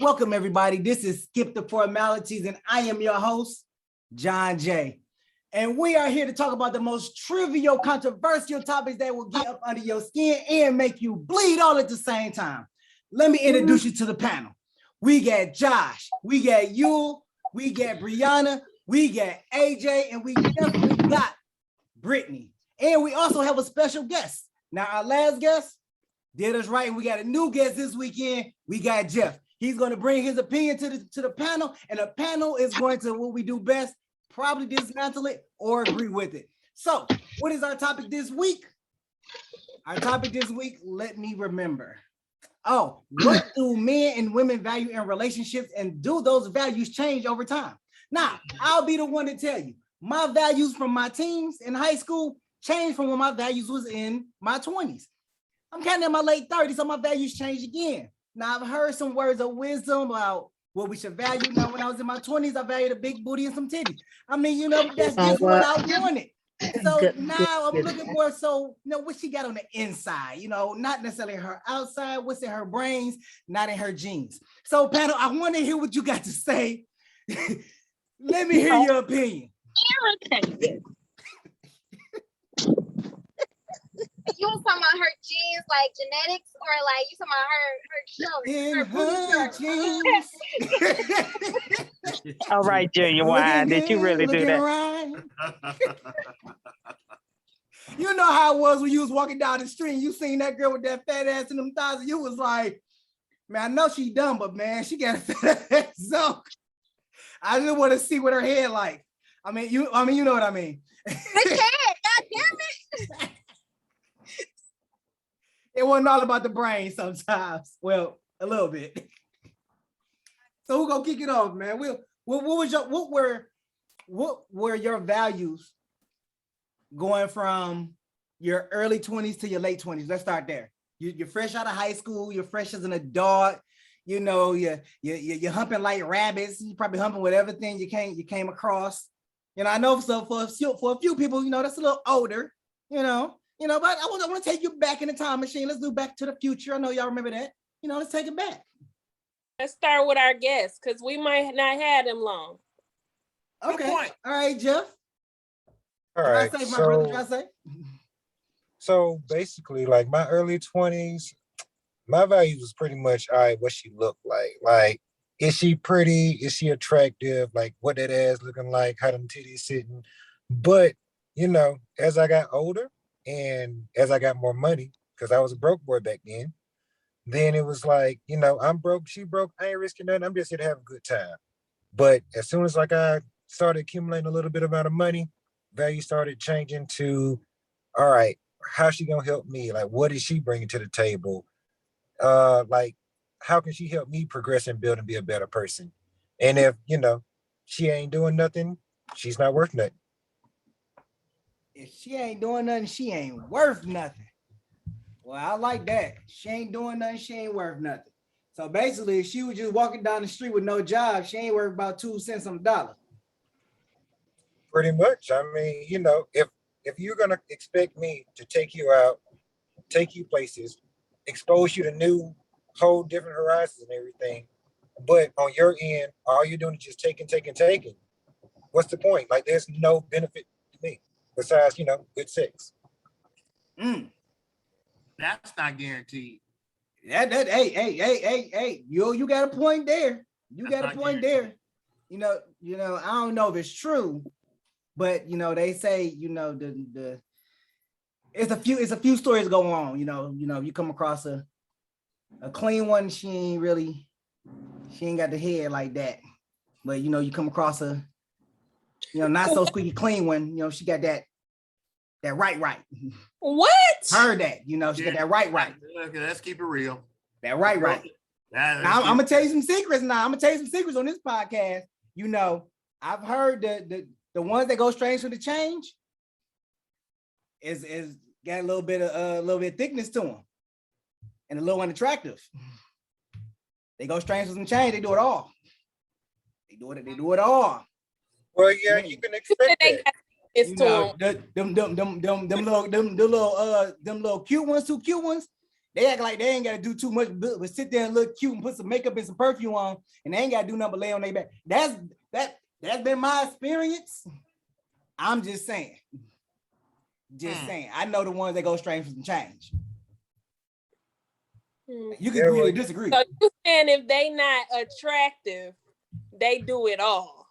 Welcome, everybody. This is Skip the Formalities, and I am your host, John J. And we are here to talk about the most trivial, controversial topics that will get up under your skin and make you bleed all at the same time. Let me introduce you to the panel. We got Josh, we got Yul, we got Brianna, we got AJ, and we definitely got Brittany. And we also have a special guest. Now, our last guest did us right, and we got a new guest this weekend. We got Jeff. He's going to bring his opinion to the panel, and the panel is going to, what we do best, probably dismantle it or agree with it. So, what is our topic this week? Our topic this week, let me remember. Oh, what do men and women value in relationships, and do those values change over time? Now, I'll be the one to tell you, my values from my teens in high school changed from when my values was in my 20s. I'm kind of in my late 30s, so my values changed again. Now, I've heard some words of wisdom about what we should value. Now, when I was in my 20s, I valued a big booty and some titties. I mean, you know, that's just what I wanted. So now I'm looking more so, you know, what she got on the inside, you know, not necessarily her outside, what's in her brains, not in her genes. So, panel, I want to hear what you got to say. Let me hear your opinion. Irritated. You was talking about her genes, like genetics, or like you talking about her genes. All right, Junior, why did you really do that? Right. You know how it was when you was walking down the street and you seen that girl with that fat ass and them thighs, and you was like, man, I know she dumb, but man, she got a fat ass. So I just want to see what her head like. I mean, you know what I mean. The head, God damn it. It wasn't all about the brain sometimes. Well, a little bit. So we're gonna kick it off, man. What were your values going from your early 20s to your late 20s? Let's start there. You're fresh out of high school, you're fresh as an adult, you know, you're humping like rabbits, you probably humping with everything you came across. You know, I know so for a few people, you know, that's a little older, you know, but I want to take you back in the time machine. Let's do Back to the Future. I know y'all remember that. You know, let's take it back. Let's start with our guests, because we might not have them long. Okay. All right, Jeff. All right. Try to say, my brother, try to say. So basically, like my early 20s, my values was pretty much, all right, what she looked like. Like, is she pretty? Is she attractive? Like, what that ass looking like? How them titties sitting? But, you know, as I got older, and as I got more money, because I was a broke boy back then it was like, you know, I'm broke, she broke, I ain't risking nothing. I'm just here to have a good time. But as soon as like I started accumulating a little bit amount of money, value started changing to, all right, how's she gonna help me? Like, what is she bringing to the table? Like, how can she help me progress and build and be a better person? And if, you know, she ain't doing nothing, she's not worth nothing. If she ain't doing nothing, she ain't worth nothing. Well, I like that. She ain't doing nothing, she ain't worth nothing. So basically, if she was just walking down the street with no job, she ain't worth about 2 cents on the dollar. Pretty much. I mean, you know, if you're gonna expect me to take you out, take you places, expose you to new, whole different horizons and everything, but on your end, all you're doing is just taking. What's the point? Like, there's no benefit to me besides, you know, good sex. That's not guaranteed. Hey, you got a point there. You got a point there. You know, I don't know if it's true, but you know, they say, you know, it's a few stories go on. You know, you come across a clean one, she ain't got the head like that. But you know, you come across a, you know, not so squeaky clean one, you know, she got that right. What? Heard that, you know, she got that right. Okay, let's keep it real. That right. Now, I'm gonna tell you some secrets now. I'm gonna tell you some secrets on this podcast. You know, I've heard the ones that go straight to the change is got a little bit of thickness to them and a little unattractive. They go straight to some change, they do it all. They do it all. Well, yeah, you can expect that. It's you know, them little cute ones, too cute ones. They act like they ain't gotta do too much, but sit there and look cute and put some makeup and some perfume on, and they ain't gotta do nothing but lay on their back. That's been my experience. I'm just saying. Saying. I know the ones that go straight for some change. You can agree or disagree. So you saying if they not attractive, they do it all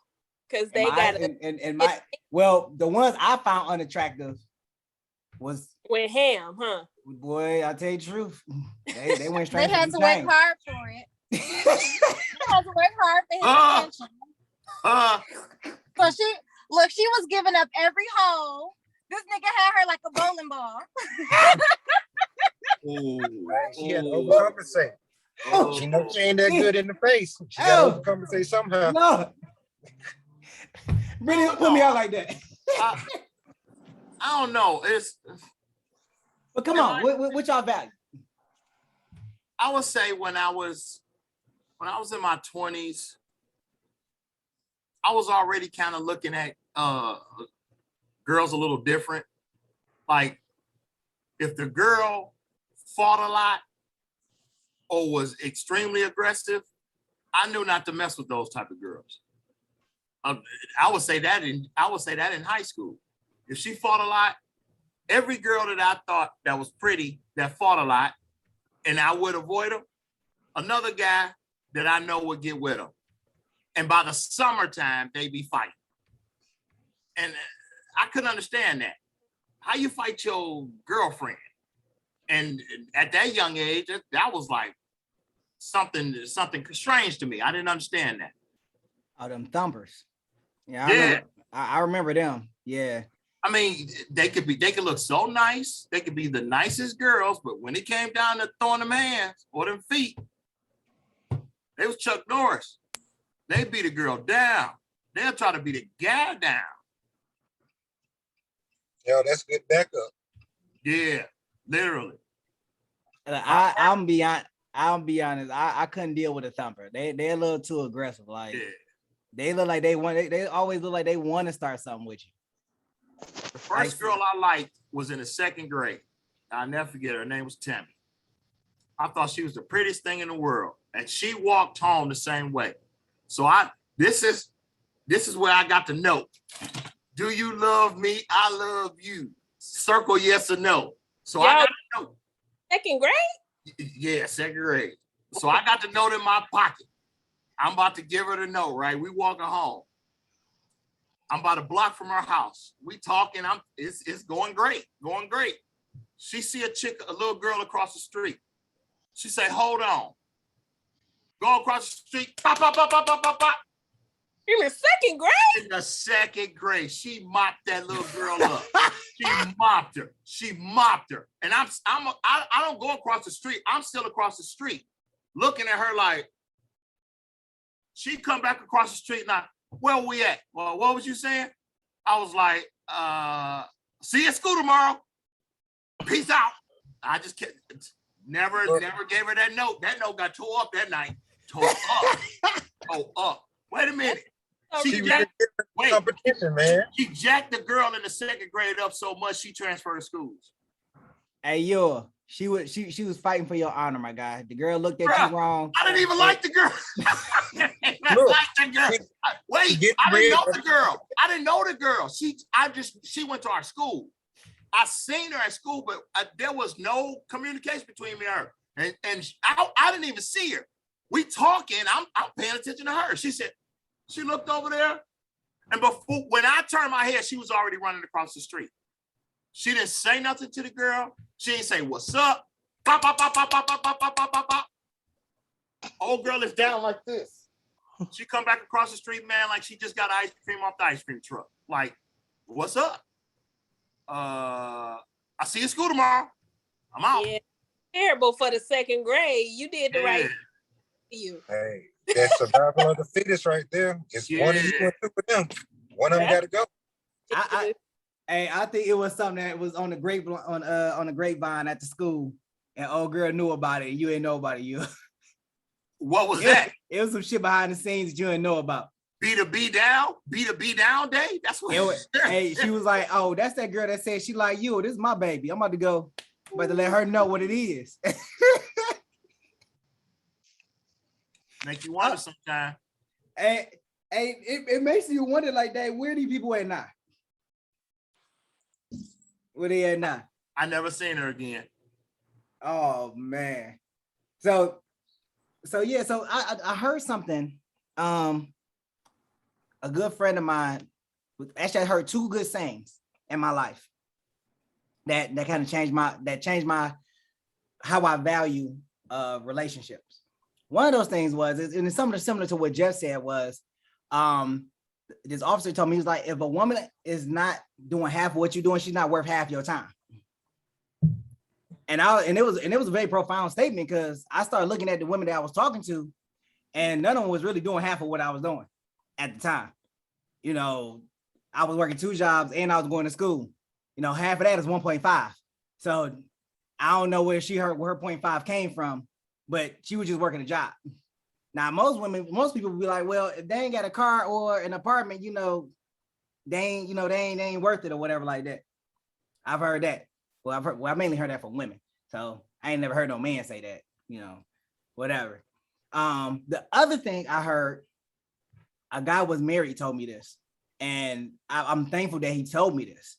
because they got the ones I found unattractive was with ham, huh? Boy, I'll tell you the truth. They went straight. They had to work hard for it. They had to work hard for his attention. So she was giving up every hole. This nigga had her like a bowling ball. She had to overcompensate. She knows she ain't that good in the face. She got to overcompensate somehow. No. Really don't put me out like that. I don't know. But come on, what y'all value? I would say when I was in my 20s, I was already kind of looking at girls a little different. Like if the girl fought a lot or was extremely aggressive, I knew not to mess with those type of girls. I would say that in high school. If she fought a lot, every girl that I thought that was pretty that fought a lot, and I would avoid them, another guy that I know would get with them. And by the summertime, they be fighting. And I couldn't understand that. How you fight your girlfriend? And at that young age, that was like something strange to me. I didn't understand that. Oh, them thumpers. Yeah, I remember them. Yeah. I mean, they could look so nice. They could be the nicest girls, but when it came down to throwing them hands or them feet, they was Chuck Norris. They beat a girl down. They'll try to beat a guy down. Yo, that's good backup. Yeah, literally. I'll be honest. I couldn't deal with a thumper. They're a little too aggressive. Like they look like they always look like they want to start something with you. The first girl I liked was in the second grade. I'll never forget her. Her name was Tammy. I thought she was the prettiest thing in the world. And she walked home the same way. So this is where I got the note. Do you love me? I love you. Circle yes or no. So I got the note. Second grade? Yeah, second grade. So I got the note in my pocket. I'm about to give her the note, right? We walking home. I'm about a block from her house. We talking. It's going great. She see a little girl across the street. She say, hold on. Go across the street. Pop, pop, pop, pop, pop, pop, pop. In the second grade? In the second grade. She mopped that little girl up. She mopped her. And I don't go across the street. I'm still across the street looking at her like, she come back across the street now. Where we at? Well, what was you saying? I was like, see you at school tomorrow. Peace out. I just never gave her that note. That note got tore up that night. Tore up. Wait a minute. She competition, man. She jacked the girl in the second grade up so much she transferred schools. Hey, she was fighting for your honor, my guy. The girl looked at you wrong. I didn't even like the girl. Wait, I didn't know the girl. I didn't know the girl. She went to our school. I seen her at school, but there was no communication between me and her. And I didn't even see her. We talking. I'm paying attention to her. She said, she looked over there, and when I turned my head, she was already running across the street. She didn't say nothing to the girl. She didn't say, what's up? Pop, pop, pop, pop, pop, pop, pop, pop, pop, pop, pop. Old girl is down like this. She come back across the street, man, like she just got ice cream off the ice cream truck. Like, what's up? I see you at school tomorrow. I'm out. Yeah, terrible for the second grade. You did the right thing for you. Hey, that's survival of the fittest right there. It's one of you and two of them. One of them got to go. I think it was something that was on the grapevine at the school, and old girl knew about it, and you didn't know about it. What was that? It was some shit behind the scenes that you didn't know about. Beat a B down day? That's what Hey, she was like, oh, that's that girl that said she like you. This is my baby. I'm about to go. But to let her know what it is. Make you wonder sometimes. And it makes you wonder like that, where these people at now? Where they at now? I never seen her again. Oh man. So yeah, so I heard something. A good friend of mine, actually I heard two good sayings in my life that kind of changed my how I value relationships. One of those things was, and it's something similar to what Jeff said, was this officer told me, he was like, if a woman is not doing half of what you're doing, she's not worth half your time. And it was a very profound statement, because I started looking at the women that I was talking to, and none of them was really doing half of what I was doing at the time. You know, I was working 2 jobs and I was going to school. You know, half of that is 1.5. So I don't know where her 0.5 came from, but she was just working a job. Now, most people would be like, well, if they ain't got a car or an apartment, you know, they ain't worth it or whatever like that. I've heard that. Well, I mainly heard that from women. So I ain't never heard no man say that, you know, whatever. The other thing I heard, a guy was married, told me this, and I'm thankful that he told me this.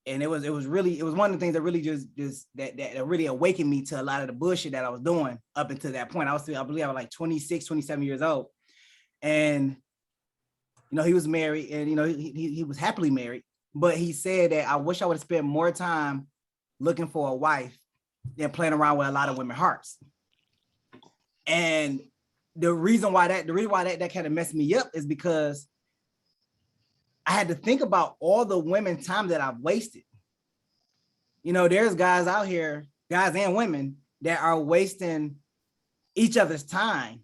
And it was one of the things that really just that really awakened me to a lot of the bullshit that I was doing up until that point. I believe I was like 26, 27 years old. And, you know, he was married, and, you know, he was happily married, but he said that I wish I would have spent more time looking for a wife than playing around with a lot of women's hearts. And the reason why that kind of messed me up is because I had to think about all the women time that I've wasted. You know, there's guys out here, guys and women, that are wasting each other's time,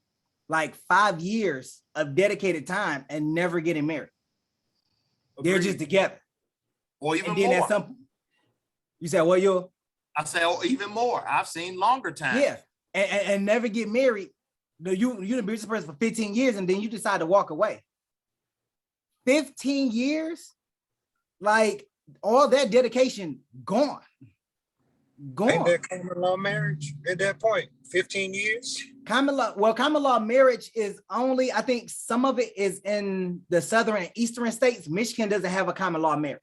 like 5 years of dedicated time, and never getting married. Agreed. They're just together. Or even more. You said, well, you? I say, oh, even more. I've seen longer time. Yeah, and never get married. You done be with this person for 15 years, and then you decide to walk away. 15 years, like all that dedication gone. Ain't that common law marriage at that point? 15 years? Common law marriage is only, I think some of it is in the southern and eastern states. Michigan doesn't have a common law marriage.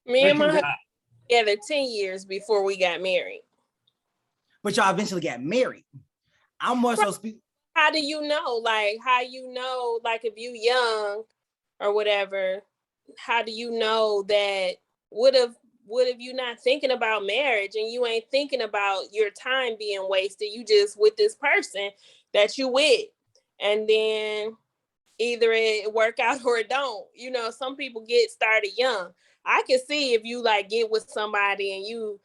Me and my husband together 10 years before we got married. But y'all eventually got married. I'm more so speaking. How do you know? Like, how you know, like, if you young or whatever, how do you know that what if you not thinking about marriage and you ain't thinking about your time being wasted? You just with this person that you with, and then either it work out or it don't. You know, some people get started young. I can see if you like get with somebody and you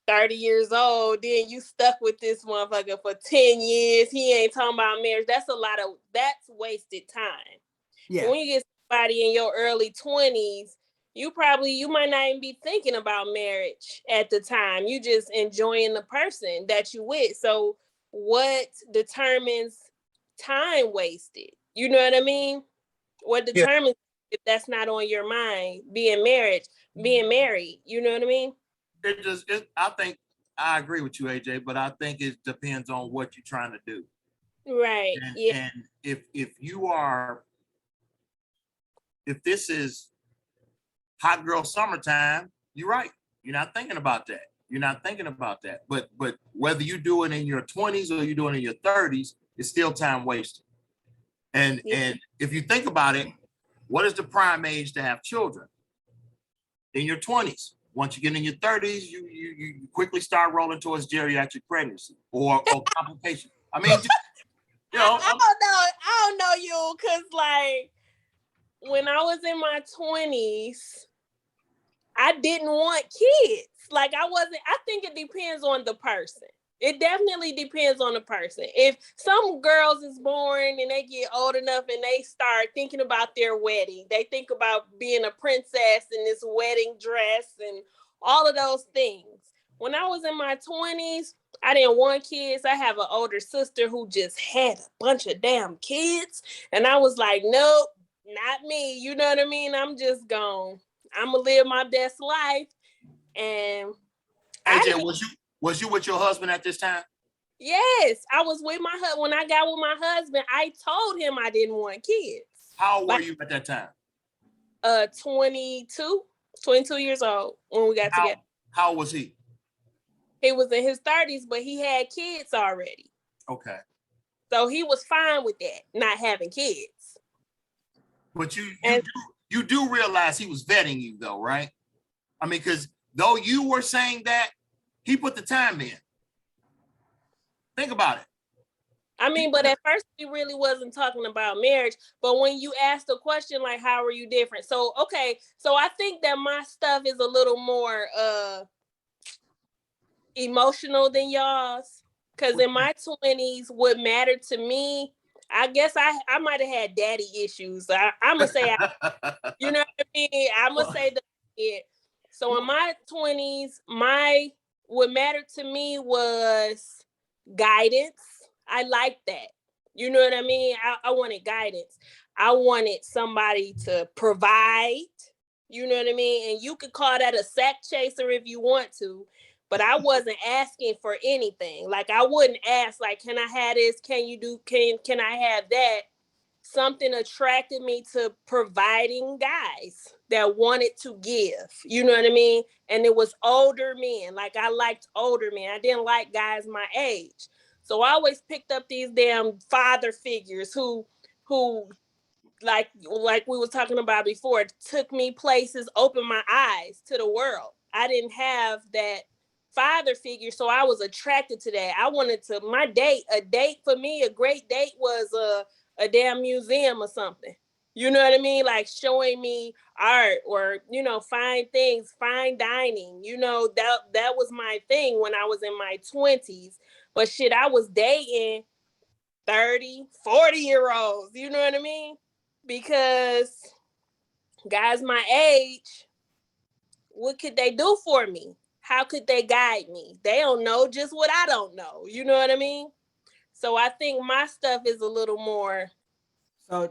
30 years old, then you stuck with this motherfucker for 10 years. He ain't talking about marriage. That's wasted time. Yeah. But when you get somebody in your early 20s, you might not even be thinking about marriage at the time. You just enjoying the person that you with. So what determines time wasted? You know what I mean? What determines if that's not on your mind, being married, you know what I mean? I think I agree with you, AJ, but I think it depends on what you're trying to do. Right. And if this is hot girl summertime, you're right. You're not thinking about that. But whether you do it in your 20s or you do it in your 30s, it's still time wasted. And if you think about it, what is the prime age to have children? In your 20s. Once you get in your 30s, you quickly start rolling towards geriatric pregnancy or complications. I mean, you know, I don't know you, because like when I was in my 20s, I didn't want kids. Like I think it depends on the person. It definitely depends on the person. If some girls is born and they get old enough and they start thinking about their wedding, they think about being a princess in this wedding dress and all of those things. When I was in my 20s, I didn't want kids. I have an older sister who just had a bunch of damn kids. And I was like, nope, not me. You know what I mean? I'm just gone. I'm going to live my best life. And AJ, was you with your husband at this time? Yes, I was with my husband. When I got with my husband, I told him I didn't want kids. How old were you at that time? 22 years old when we got together. How old was he? He was in his 30s, but he had kids already. Okay. So he was fine with that, not having kids. But you do realize he was vetting you though, right? I mean, because though you were saying that, he put the time in. Think about it. I mean, but at first we really wasn't talking about marriage. But when you asked the question, like, how are you different? So, okay. So I think that my stuff is a little more emotional than y'all's. Because in my 20s, what mattered to me, I guess I might have had daddy issues. I'm going to say, you know what I mean? I'm going to say that. So in my 20s, what mattered to me was guidance. I liked that. You know what I mean? I wanted guidance. I wanted somebody to provide. You know what I mean? And you could call that a sack chaser if you want to, but I wasn't asking for anything. Like I wouldn't ask, like, can I have this? Can I have that? Something attracted me to providing guys that wanted to give. You know what I mean? And it was older men. Like I liked older men. I didn't like guys my age. So I always picked up these damn father figures who like we was talking about before, took me places, opened my eyes to the world. I didn't have that father figure, so I was attracted to that. I wanted to, a date for me, a great date was a damn museum or something. You know what I mean? Like showing me art or, you know, fine things, fine dining. You know, that was my thing when I was in my 20s. But shit, I was dating 30, 40-year-olds. You know what I mean? Because guys my age, what could they do for me? How could they guide me? They don't know just what I don't know. You know what I mean? So I think my stuff is a little more. So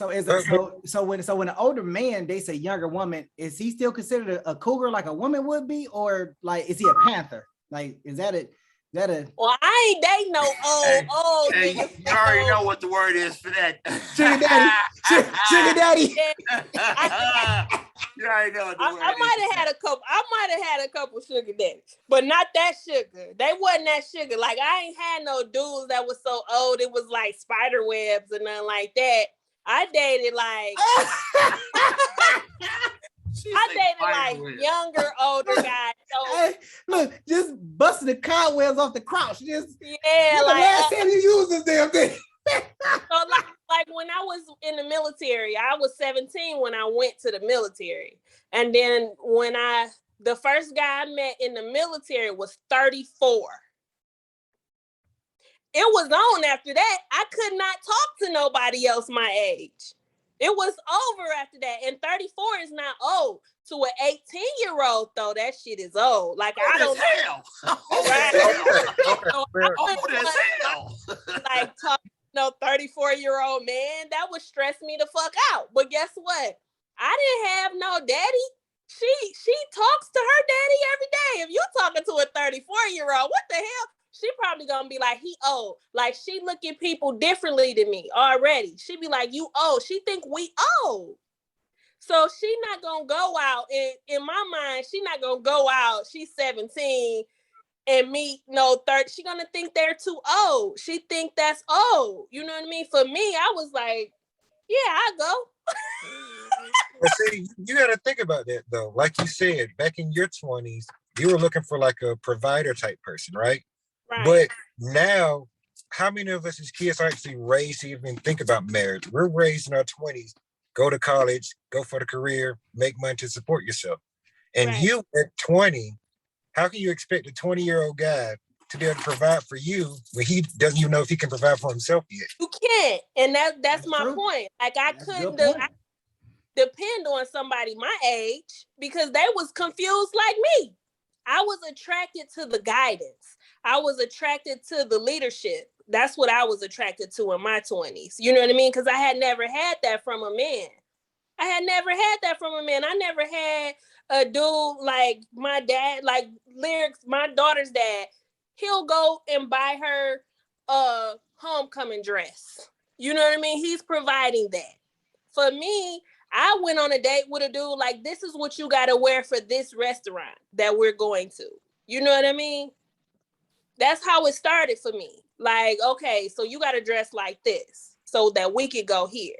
when an older man dates a younger woman, is he still considered a cougar like a woman would be, or like is he a panther? Like is that a Well, I ain't dating no old hey, niggas. you already know what the word is for that. sugar daddy? Sugar daddy. You already know what the word I might have had a couple sugar daddies, but not that sugar. They wasn't that sugar. Like I ain't had no dudes that was so old it was like spider webs and nothing like that. I dated like younger, older guys. So Hey, look, just busting the cobwebs off the crotch. Just yeah, the last time you used this damn thing. So like when I was in the military, I was 17 when I went to the military. And then the first guy I met in the military was 34. It was on after that. I could not talk to nobody else my age. It was over after that. And 34 is not old. To an 18-year-old, though, that shit is old. Like, I don't know. Old as hell. Like, no 34-year-old man, that would stress me the fuck out. But guess what? I didn't have no daddy. She talks to her daddy every day. If you talking to a 34-year-old, what the hell? She probably gonna be like, he old. Like she look at people differently than me already. She be like, you old. She think we old. So she not gonna go out. In my mind, she not gonna go out. She's 17 and meet no 30. She gonna think they're too old. She think that's old. You know what I mean? For me, I was like, yeah, I go. But see, you got to think about that though. Like you said, back in your 20s, you were looking for like a provider type person, right? But now, how many of us as kids are actually raised to even think about marriage? We're raised in our 20s, go to college, go for the career, make money to support yourself. And you at 20, how can you expect a 20-year-old guy to be able to provide for you when he doesn't even know if he can provide for himself yet? You can't. And that's my point. Like I couldn't depend on somebody my age because they was confused like me. I was attracted to the guidance. I was attracted to the leadership. That's what I was attracted to in my 20s. You know what I mean? Because I had never had that from a man. I never had a dude like my dad, like Lyrics, my daughter's dad, he'll go and buy her a homecoming dress. You know what I mean? He's providing that. For me, I went on a date with a dude like, this is what you got to wear for this restaurant that we're going to. You know what I mean? That's how it started for me. Like, okay, so you got to dress like this so that we could go here.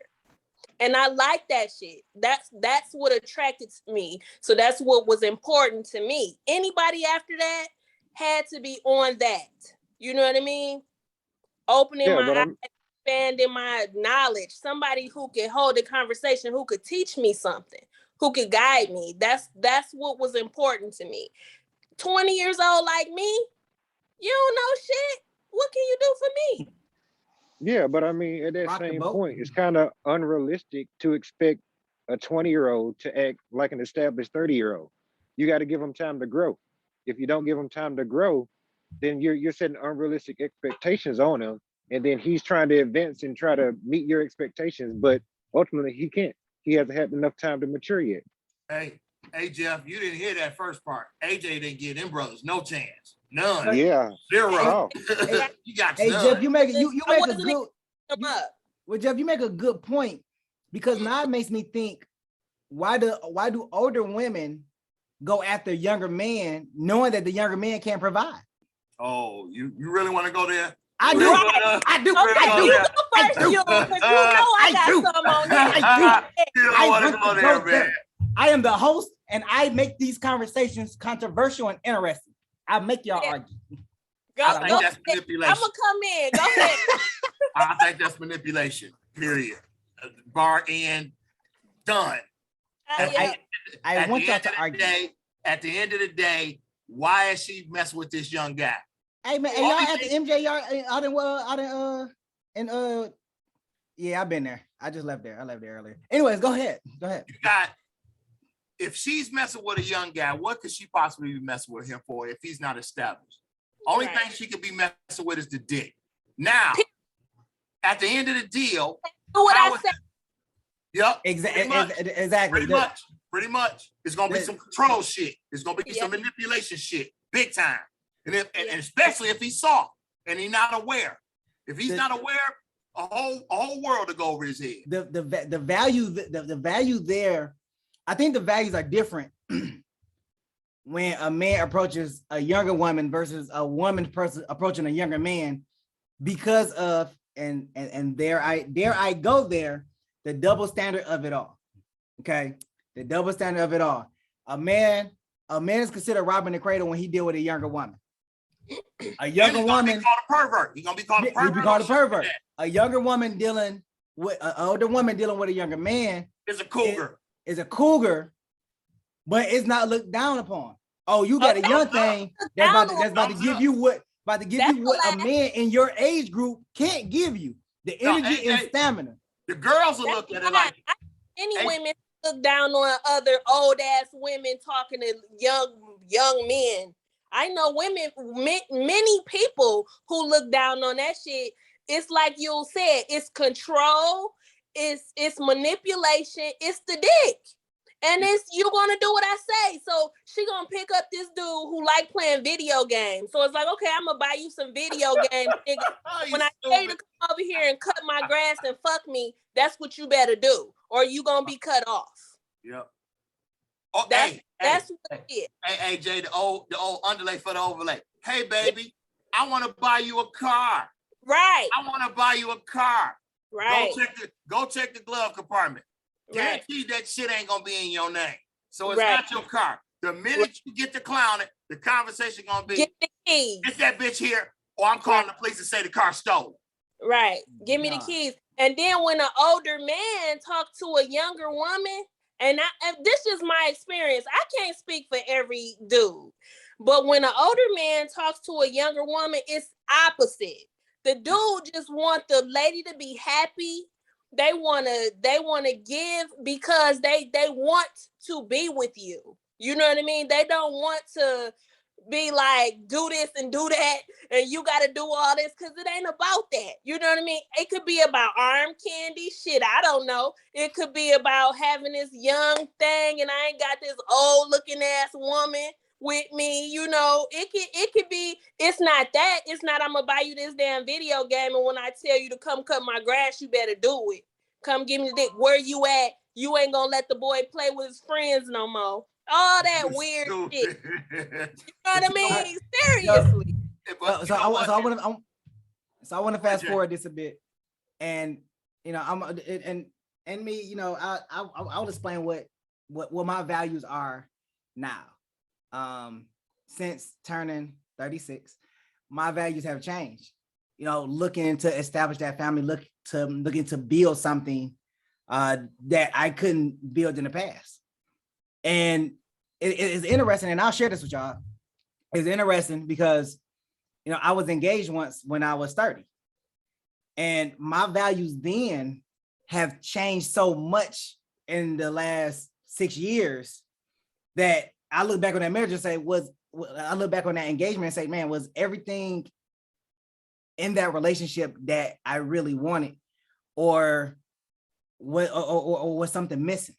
And I like that shit. That's what attracted me. So that's what was important to me. Anybody after that had to be on that. You know what I mean? Opening my eyes, expanding my knowledge. Somebody who could hold a conversation, who could teach me something, who could guide me. That's what was important to me. 20 years old like me, you don't know shit. What can you do for me? Yeah, but I mean, at that Rock the same boat. point, it's kind of unrealistic to expect a 20-year-old to act like an established 30-year-old. You got to give them time to grow. If you don't give them time to grow, then you're setting unrealistic expectations on him, and then he's trying to advance and try to meet your expectations, but ultimately he can't. He hasn't had enough time to mature yet. Hey, Jeff, you didn't hear that first part. AJ didn't give them brothers no chance. None. Yeah. Zero. Oh. You got Hey, none. Jeff, you make a good. Well, Jeff, you make a good point, because now it makes me think, why do older women go after younger men knowing that the younger man can't provide? Oh, you really want to go there? I do. I do. You go first, you, because you know I got some on that. You don't want to go there, man. I am the host, and I make these conversations controversial and interesting. I make y'all argue. I think that's manipulation. I'm gonna come in. Go ahead. I think that's manipulation. Period. Bar end. Done. I want y'all to argue. At the end of the day, why is she messing with this young guy? Hey man, y'all at the MJ yard yeah, I've been there. I just left there. I left there earlier. Anyways, go ahead. You got, if she's messing with a young guy, what could she possibly be messing with him for if he's not established? Only thing she could be messing with is the dick. Now, at the end of the deal, what I said. Yep. Exactly. Pretty much. It's gonna be some control shit. It's gonna be some manipulation shit, big time. And especially if he's soft and he's not aware. If he's not aware, a whole world to go over his head. The value there, I think the values are different when a man approaches a younger woman versus a woman person approaching a younger man, because of and dare I go there, the double standard of it all. Okay, the double standard of it all. A man is considered robbing the cradle when he deal with a younger woman. A younger woman, be called a pervert. He's gonna be called a pervert. He'd be called a pervert. A younger woman dealing with an older woman dealing with a younger man is a cougar. Is a cougar, but it's not looked down upon. Oh, you got a young thing that's about to give you what a man in your age group can't give you. The energy and stamina. The girls will look at it like any women look down on other old ass women talking to young men. I know women, many people who look down on that shit. It's like you said, it's control, it's manipulation, it's the dick. And it's, you gonna do what I say. So she gonna pick up this dude who like playing video games. So it's like, okay, I'm gonna buy you some video games, nigga. When I tell you to come over here and cut my grass and fuck me, that's what you better do, or you gonna be cut off. Yep. Oh, that's what it is. Hey, Jay, the old underlay for the overlay. Hey, baby, I want to buy you a car. Right. I want to buy you a car. Right. Go check the glove compartment. Guarantee that shit ain't gonna be in your name. So it's not your car. The minute you get to clowning, the conversation gonna be, get the keys. Get that bitch here, or I'm calling the police and say the car stolen. Right. Give me the keys. And then when an older man talks to a younger woman, and this is my experience, I can't speak for every dude, but when an older man talks to a younger woman, it's opposite. The dude just want the lady to be happy. They wanna give because they want to be with you. You know what I mean? They don't want to be like, do this and do that, and you got to do all this, because it ain't about that. You know what I mean? It could be about arm candy, shit, I don't know. It could be about having this young thing, and I ain't got this old looking ass woman with me. You know, it could be, it's not that. It's not, I'm gonna buy you this damn video game, and when I tell you to come cut my grass, you better do it. Come give me the dick. Where you at? You ain't gonna let the boy play with his friends no more. All that weird shit. You know what I mean? Seriously. So I want to fast forward this a bit, and you know, and me, you know, I'll explain what my values are now. Since turning 36, my values have changed. You know, looking to establish that family, looking to build something that I couldn't build in the past. And it is interesting, and I'll share this with y'all. It's interesting because, you know, I was engaged once when I was 30. And my values then have changed so much in the last 6 years that I look back on that marriage and say, I look back on that engagement and say, man, was everything in that relationship that I really wanted, or was something missing?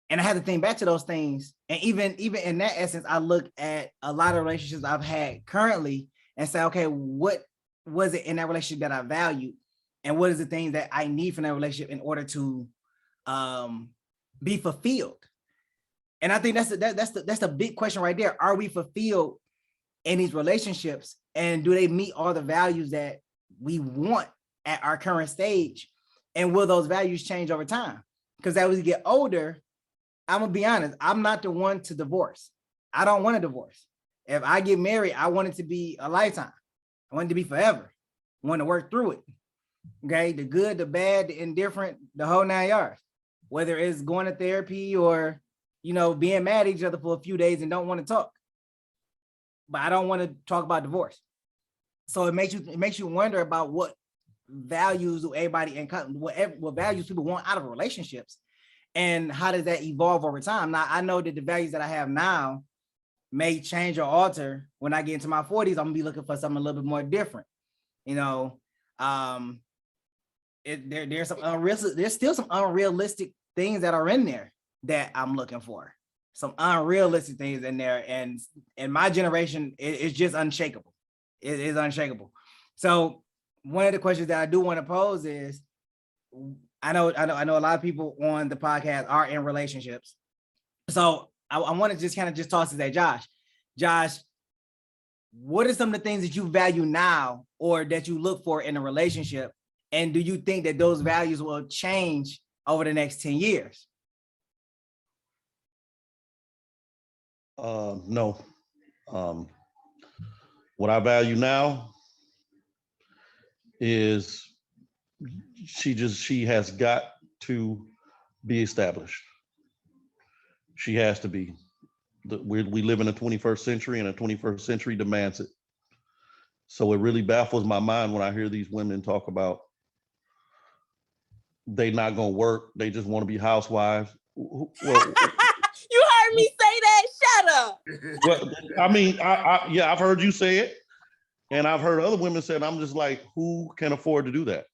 And I had to think back to those things. And even in that essence, I look at a lot of relationships I've had currently and say, okay, what was it in that relationship that I valued? And what is the things that I need from that relationship in order to be fulfilled? And I think that's the big question right there. Are we fulfilled in these relationships? And do they meet all the values that we want at our current stage? And will those values change over time? Because as we get older, I'm gonna be honest, I'm not the one to divorce. I don't want a divorce. If I get married, I want it to be a lifetime. I want it to be forever. I want to work through it. Okay, the good, the bad, the indifferent, the whole 9 yards. Whether it's going to therapy or, you know, being mad at each other for a few days and don't want to talk. But I don't want to talk about divorce. So it makes you wonder about what values do everybody and what values people want out of relationships. And how does that evolve over time? Now, I know that the values that I have now may change or alter when I get into my 40s. I'm gonna be looking for something a little bit more different. You know, there's still some unrealistic things that are in there that I'm looking for. Some unrealistic things in there, and in my generation, it's just unshakable. It is unshakable. So one of the questions that I do want to pose is, I know a lot of people on the podcast are in relationships. So I want to just toss it at Josh, what are some of the things that you value now or that you look for in a relationship? And do you think that those values will change over the next 10 years? No. What I value now is she has got to be established. She has to be. We live in the 21st century, and the 21st century demands it. So it really baffles my mind when I hear these women talk about they not gonna work, they just want to be housewives. Well, you heard me say that. Shut up. Well, I mean, yeah, I've heard you say it, and I've heard other women say it. I'm just like, who can afford to do that?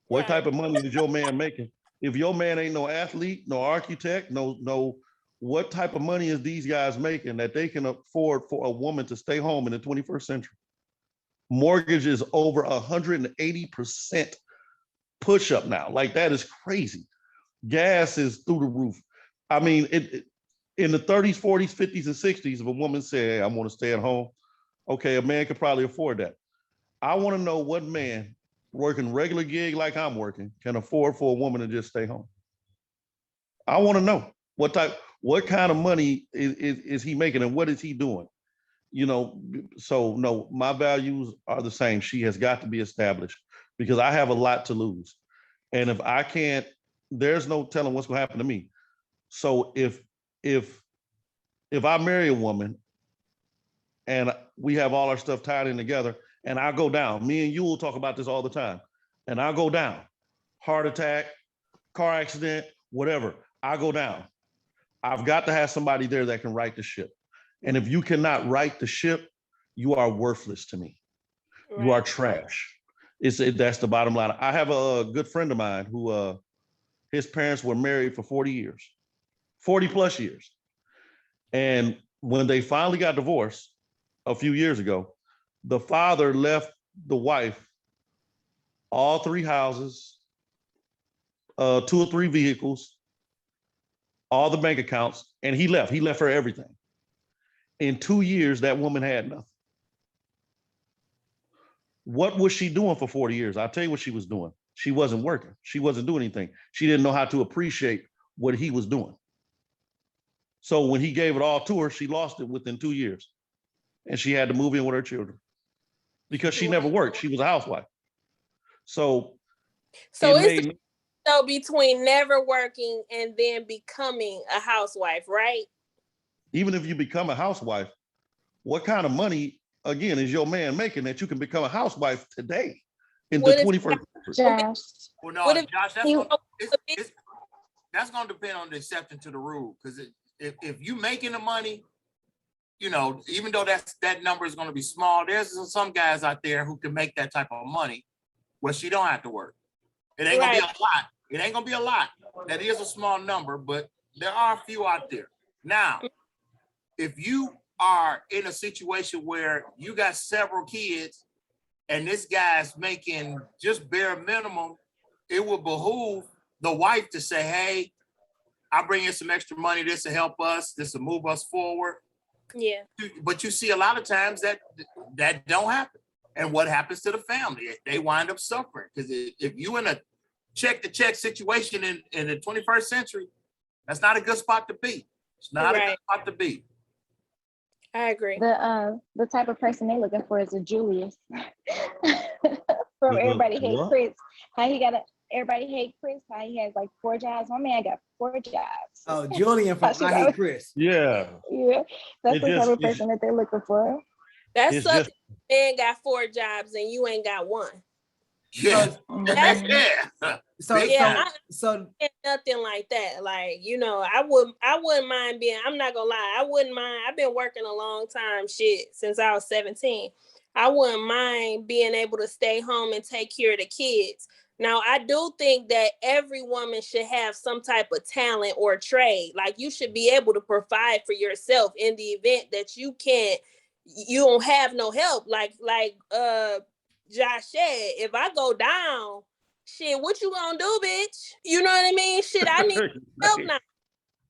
What type of money is your man making? If your man ain't no athlete, no architect, no, what type of money is these guys making that they can afford for a woman to stay home in the 21st century? Mortgage is over 180% push up now. Like, that is crazy. Gas is through the roof. I mean, in the 30s, 40s, 50s, and 60s, if a woman said, hey, I want to stay at home, okay, a man could probably afford that. I want to know what man working regular gig like I'm working can afford for a woman to just stay home. I want to know what kind of money is he making and what is he doing? You know, so no, my values are the same. She has got to be established because I have a lot to lose. And if I can't, there's no telling what's gonna happen to me. So if I marry a woman and we have all our stuff tied in together and I go down, me and you will talk about this all the time, and I go down, heart attack, car accident, whatever, I go down. I've got to have somebody there that can right the ship. And if you cannot right the ship, you are worthless to me. Right. You are trash. That's the bottom line. I have a good friend of mine who his parents were married for 40 years, 40 plus years. And when they finally got divorced a few years ago, the father left the wife all 3 houses, 2 or 3 vehicles, all the bank accounts, and he left. He left her everything. In 2 years, that woman had nothing. What was she doing for 40 years? I'll tell you what she was doing. She wasn't working. She wasn't doing anything. She didn't know how to appreciate what he was doing. So when he gave it all to her, she lost it within 2 years. And she had to move in with her children because she never worked. She was a housewife. So it's so between never working and then becoming a housewife, right? Even if you become a housewife, what kind of money, again, is your man making that you can become a housewife today in the 21st century? Josh. Well, no, Josh, that's gonna depend on the exception to the rule. Because if you making the money, you know, even though that number is gonna be small, there's some guys out there who can make that type of money where she don't have to work. It ain't gonna be a lot. It ain't gonna be a lot. That is a small number, but there are a few out there. Now, if you are in a situation where you got several kids and this guy's making just bare minimum, it would behoove the wife to say, hey, I'll bring in some extra money. This will help us. This will move us forward. Yeah. But you see a lot of times that don't happen. And what happens to the family? They wind up suffering. Because if you in a check-to-check situation in the 21st century, that's not a good spot to be. It's not a good spot to be. I agree. The type of person they're looking for is a Julius. From Everybody Hate Chris. How he got Everybody Hate Chris. How he has like 4 jobs. My man got 4 jobs. Oh, Julian from I Hate Chris. Yeah. Yeah. That's the type of person that they're looking for. That's something. Man got 4 jobs and you ain't got 1. Yeah. So nothing like that. Like, you know, I wouldn't mind being, I'm not gonna lie, I wouldn't mind. I've been working a long time, since I was 17. I wouldn't mind being able to stay home and take care of the kids. Now, I do think that every woman should have some type of talent or trade. Like, you should be able to provide for yourself in the event that you don't have no help. Like Josh said, if I go down, shit, what you gonna do, bitch? You know what I mean? Shit, I need help now.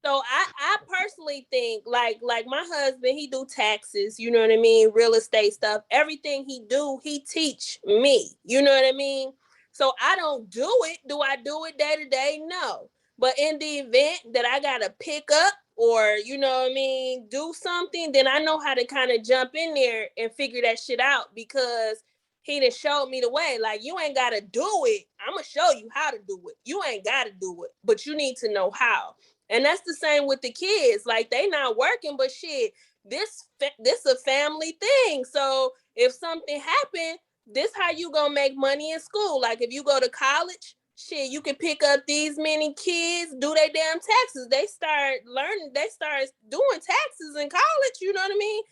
So I personally think like my husband, he do taxes, you know what I mean? Real estate stuff. Everything he do, he teach me. You know what I mean? So I don't do it. Do I do it day to day? No. But in the event that I gotta pick up or, you know what I mean, do something, then I know how to kind of jump in there and figure that shit out because he done showed me the way. Like, you ain't gotta do it. I'm gonna show you how to do it. You ain't gotta do it, but you need to know how. And that's the same with the kids. Like, they not working, but shit, this a family thing. So if something happened, this how you gonna make money in school. Like, if you go to college, shit, you can pick up these many kids, do their damn taxes. They start doing taxes in college, you know what I mean?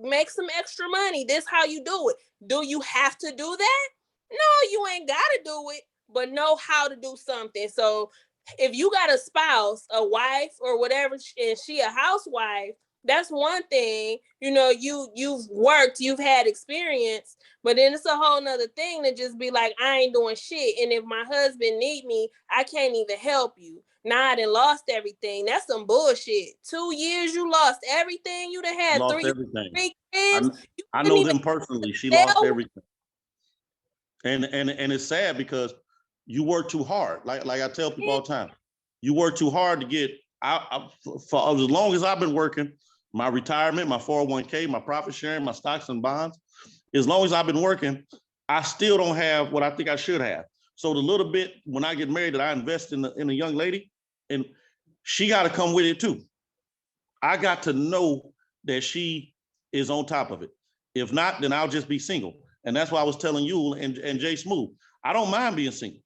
Make some extra money. This how you do it. Do you have to do that? No, you ain't gotta do it, but know how to do something. So if you got a spouse, a wife or whatever, and she a housewife, that's one thing. You know, you've worked, you've had experience, but then it's a whole nother thing to just be like, I ain't doing shit. And if my husband need me, I can't even help you. Now I done lost everything. That's some bullshit. 2 years you lost everything. You done had Lost 3 everything. kids. I know them personally. She lost everything. And it's sad because you work too hard. Like I tell people all the time, you work too hard to get out. For as long as I've been working, my retirement, my 401k, my profit sharing, my stocks and bonds, as long as I've been working, I still don't have what I think I should have. So the little bit when I get married that I invest in a young lady, and she got to come with it too. I got to know that she is on top of it. If not, then I'll just be single. And that's why I was telling you and Jay Smooth, I don't mind being single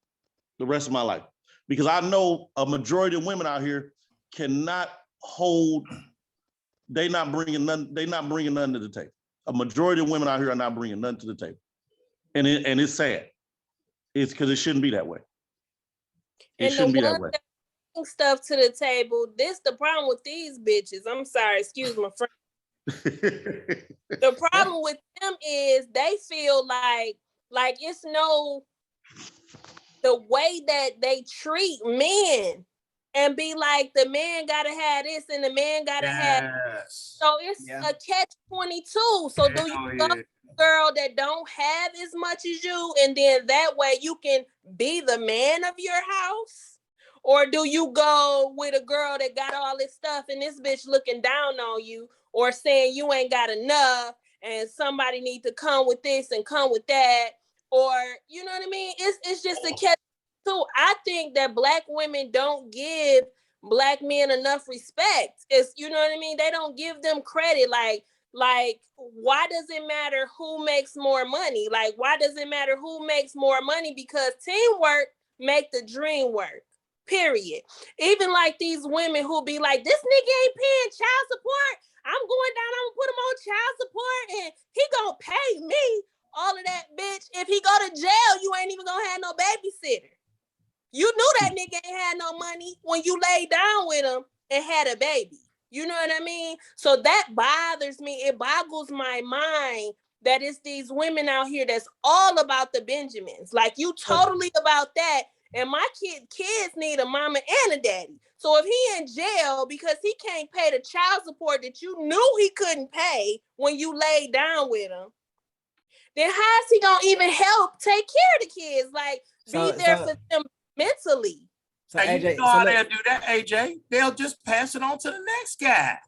the rest of my life because I know a majority of women out here cannot hold they not bringing nothing to the table. A majority of women out here are not bringing nothing to the table. And it's sad. It's because it shouldn't be that way. It And shouldn't be that way. Stuff to the table. This the problem with these bitches. I'm sorry, excuse my friend. The problem with them is they feel like it's the way that they treat men and be like the man gotta have this and the man gotta have. So it's a catch-22. So do you go girl that don't have as much as you, and then that way you can be the man of your house? Or do you go with a girl that got all this stuff and this bitch looking down on you or saying you ain't got enough and somebody need to come with this and come with that? Or, you know what I mean? It's just a catch. So I think that Black women don't give Black men enough respect. It's, you know what I mean? They don't give them credit. Like, why does it matter who makes more money? Like, why does it matter who makes more money? Because teamwork make the dream work. Period. Even like these women who be like, this nigga ain't paying child support. I'm going down, I'm gonna put him on child support and he gonna pay me. All of that, bitch. If he go to jail, you ain't even gonna have no babysitter. You knew that nigga ain't had no money when you laid down with him and had a baby. You know what I mean? So that bothers me. It boggles my mind that it's these women out here that's all about the Benjamins. Like, you totally about that. And my kids need a mama and a daddy. So if he in jail because he can't pay the child support that you knew he couldn't pay when you laid down with him, then how's he gonna even help take care of the kids? Like, be there for them mentally. So AJ, you know how they'll do that, AJ? They'll just pass it on to the next guy.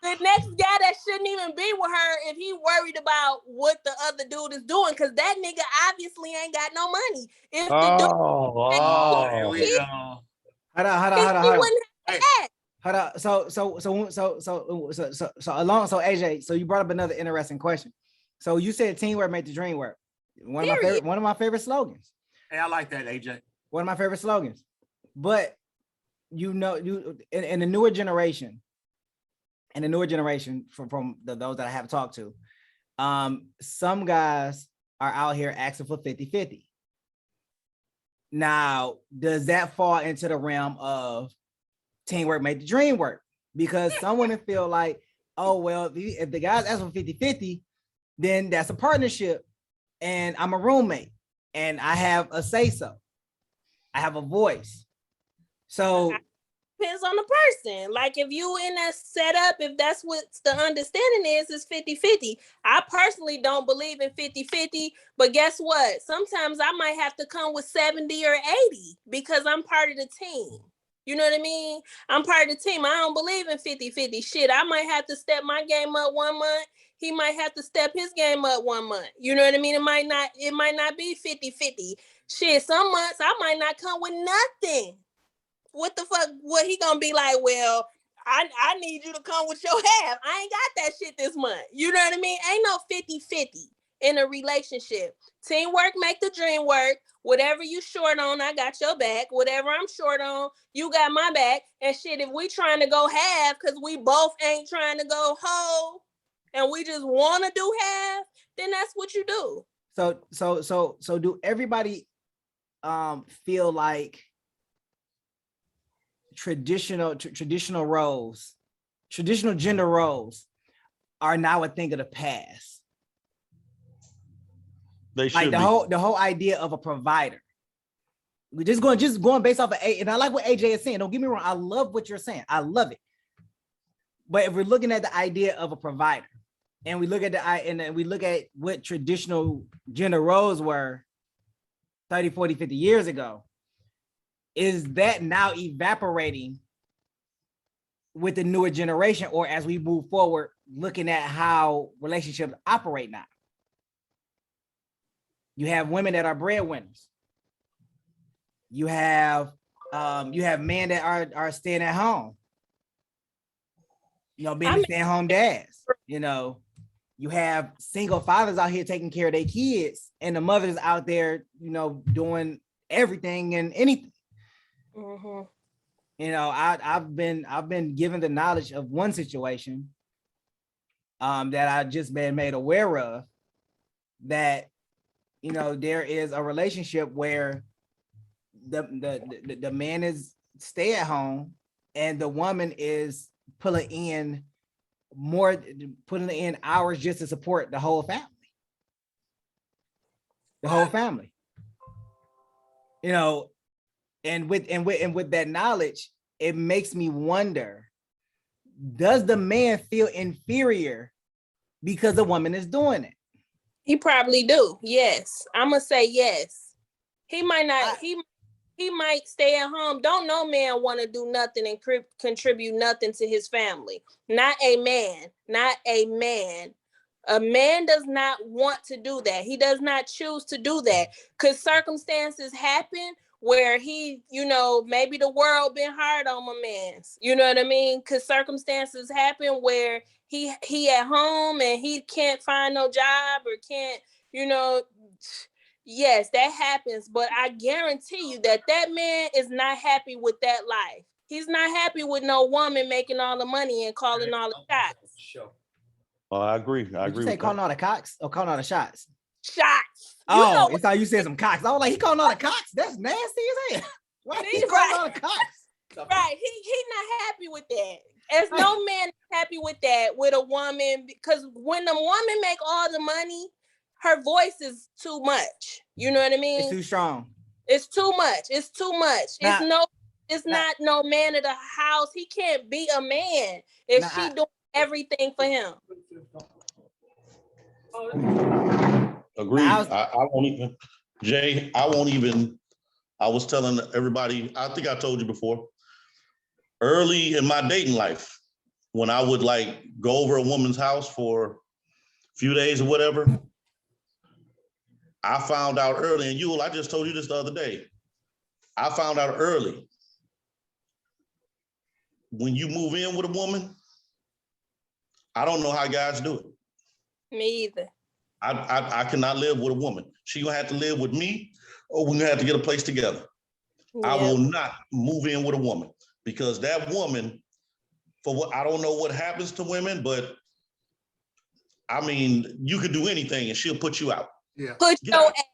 The next guy that shouldn't even be with her if he worried about what the other dude is doing, because that nigga obviously ain't got no money. If the dude here we go. Hold on. So AJ, so you brought up another interesting question. So you said teamwork make the dream work. One of my favorite slogans. Hey, I like that, AJ. One of my favorite slogans. But you know, you in the newer generation, from those that I have talked to, some guys are out here asking for 50-50. Now, does that fall into the realm of teamwork make the dream work? Because some women feel like, oh, well, if the guys ask for 50-50, then that's a partnership and I'm a roommate and I have a say-so. I have a voice. So depends on the person. Like, if you in that setup, if that's what the understanding is 50-50. I personally don't believe in 50-50, but guess what? Sometimes I might have to come with 70 or 80 because I'm part of the team. You know what I mean? I'm part of the team. I don't believe in 50-50 shit. I might have to step my game up 1 month. He might have to step his game up 1 month. You know what I mean? It might not be 50-50. Shit, some months I might not come with nothing. What the fuck? What he gonna be like? Well, I need you to come with your half. I ain't got that shit this month. You know what I mean? Ain't no 50-50 in a relationship. Teamwork make the dream work. Whatever you short on, I got your back. Whatever I'm short on, you got my back. And shit, if we trying to go half because we both ain't trying to go whole and we just want to do half, then that's what you do. So do everybody feel like traditional roles, traditional gender roles are now a thing of the past? They should like the whole idea of a provider. We're just going based off of and I like what AJ is saying. Don't get me wrong. I love what you're saying. I love it. But if we're looking at the idea of a provider and we look at what traditional gender roles were 30, 40, 50 years ago, is that now evaporating with the newer generation, or as we move forward, looking at how relationships operate now? You have women that are breadwinners. You have men that are staying at home. You know, being stay-at-home dads. You know, you have single fathers out here taking care of their kids, and the mothers out there, you know, doing everything and anything. Mm-hmm. You know, I've been given the knowledge of one situation that I just been made aware of, that, you know, there is a relationship where the man is stay at home and the woman is putting in hours just to support the whole family. The whole family. You know, and with that knowledge, it makes me wonder, does the man feel inferior because the woman is doing it? He probably do. Yes. I'm gonna say yes. He might not, he might stay at home. Don't no man want to do nothing and contribute nothing to his family. Not a man. Not a man. A man does not want to do that. He does not choose to do that because circumstances happen where he, you know, maybe the world been hard on my man's. You know what I mean? Because circumstances happen where he at home and he can't find no job or can't, you know. Yes, that happens, but I guarantee you that man is not happy with that life. He's not happy with no woman making all the money and calling all the shots. Oh, I agree. Did you say calling all the cocks or calling all the shots? Shots. Oh, it's how you said some cocks. I was like, he calling all the cocks? That's nasty as hell. Why he calling all the cocks? Right. He not happy with that. As no man is happy with that with a woman, because when the woman make all the money, her voice is too much. You know what I mean? It's too strong. It's too much. It's too much. It's not no man of the house. He can't be a man if she doing everything for him. Agreed. I won't even, Jay, I was telling everybody, I think I told you before, early in my dating life, when I would like go over a woman's house for a few days or whatever, I found out early, and I just told you this the other day, I found out early, when you move in with a woman, I don't know how guys do it. Me either. I cannot live with a woman. She gonna have to live with me, or we're gonna have to get a place together. Yeah. I will not move in with a woman, because that woman, I don't know what happens to women, but I mean, you could do anything and she'll put you out. Yeah. Put your ass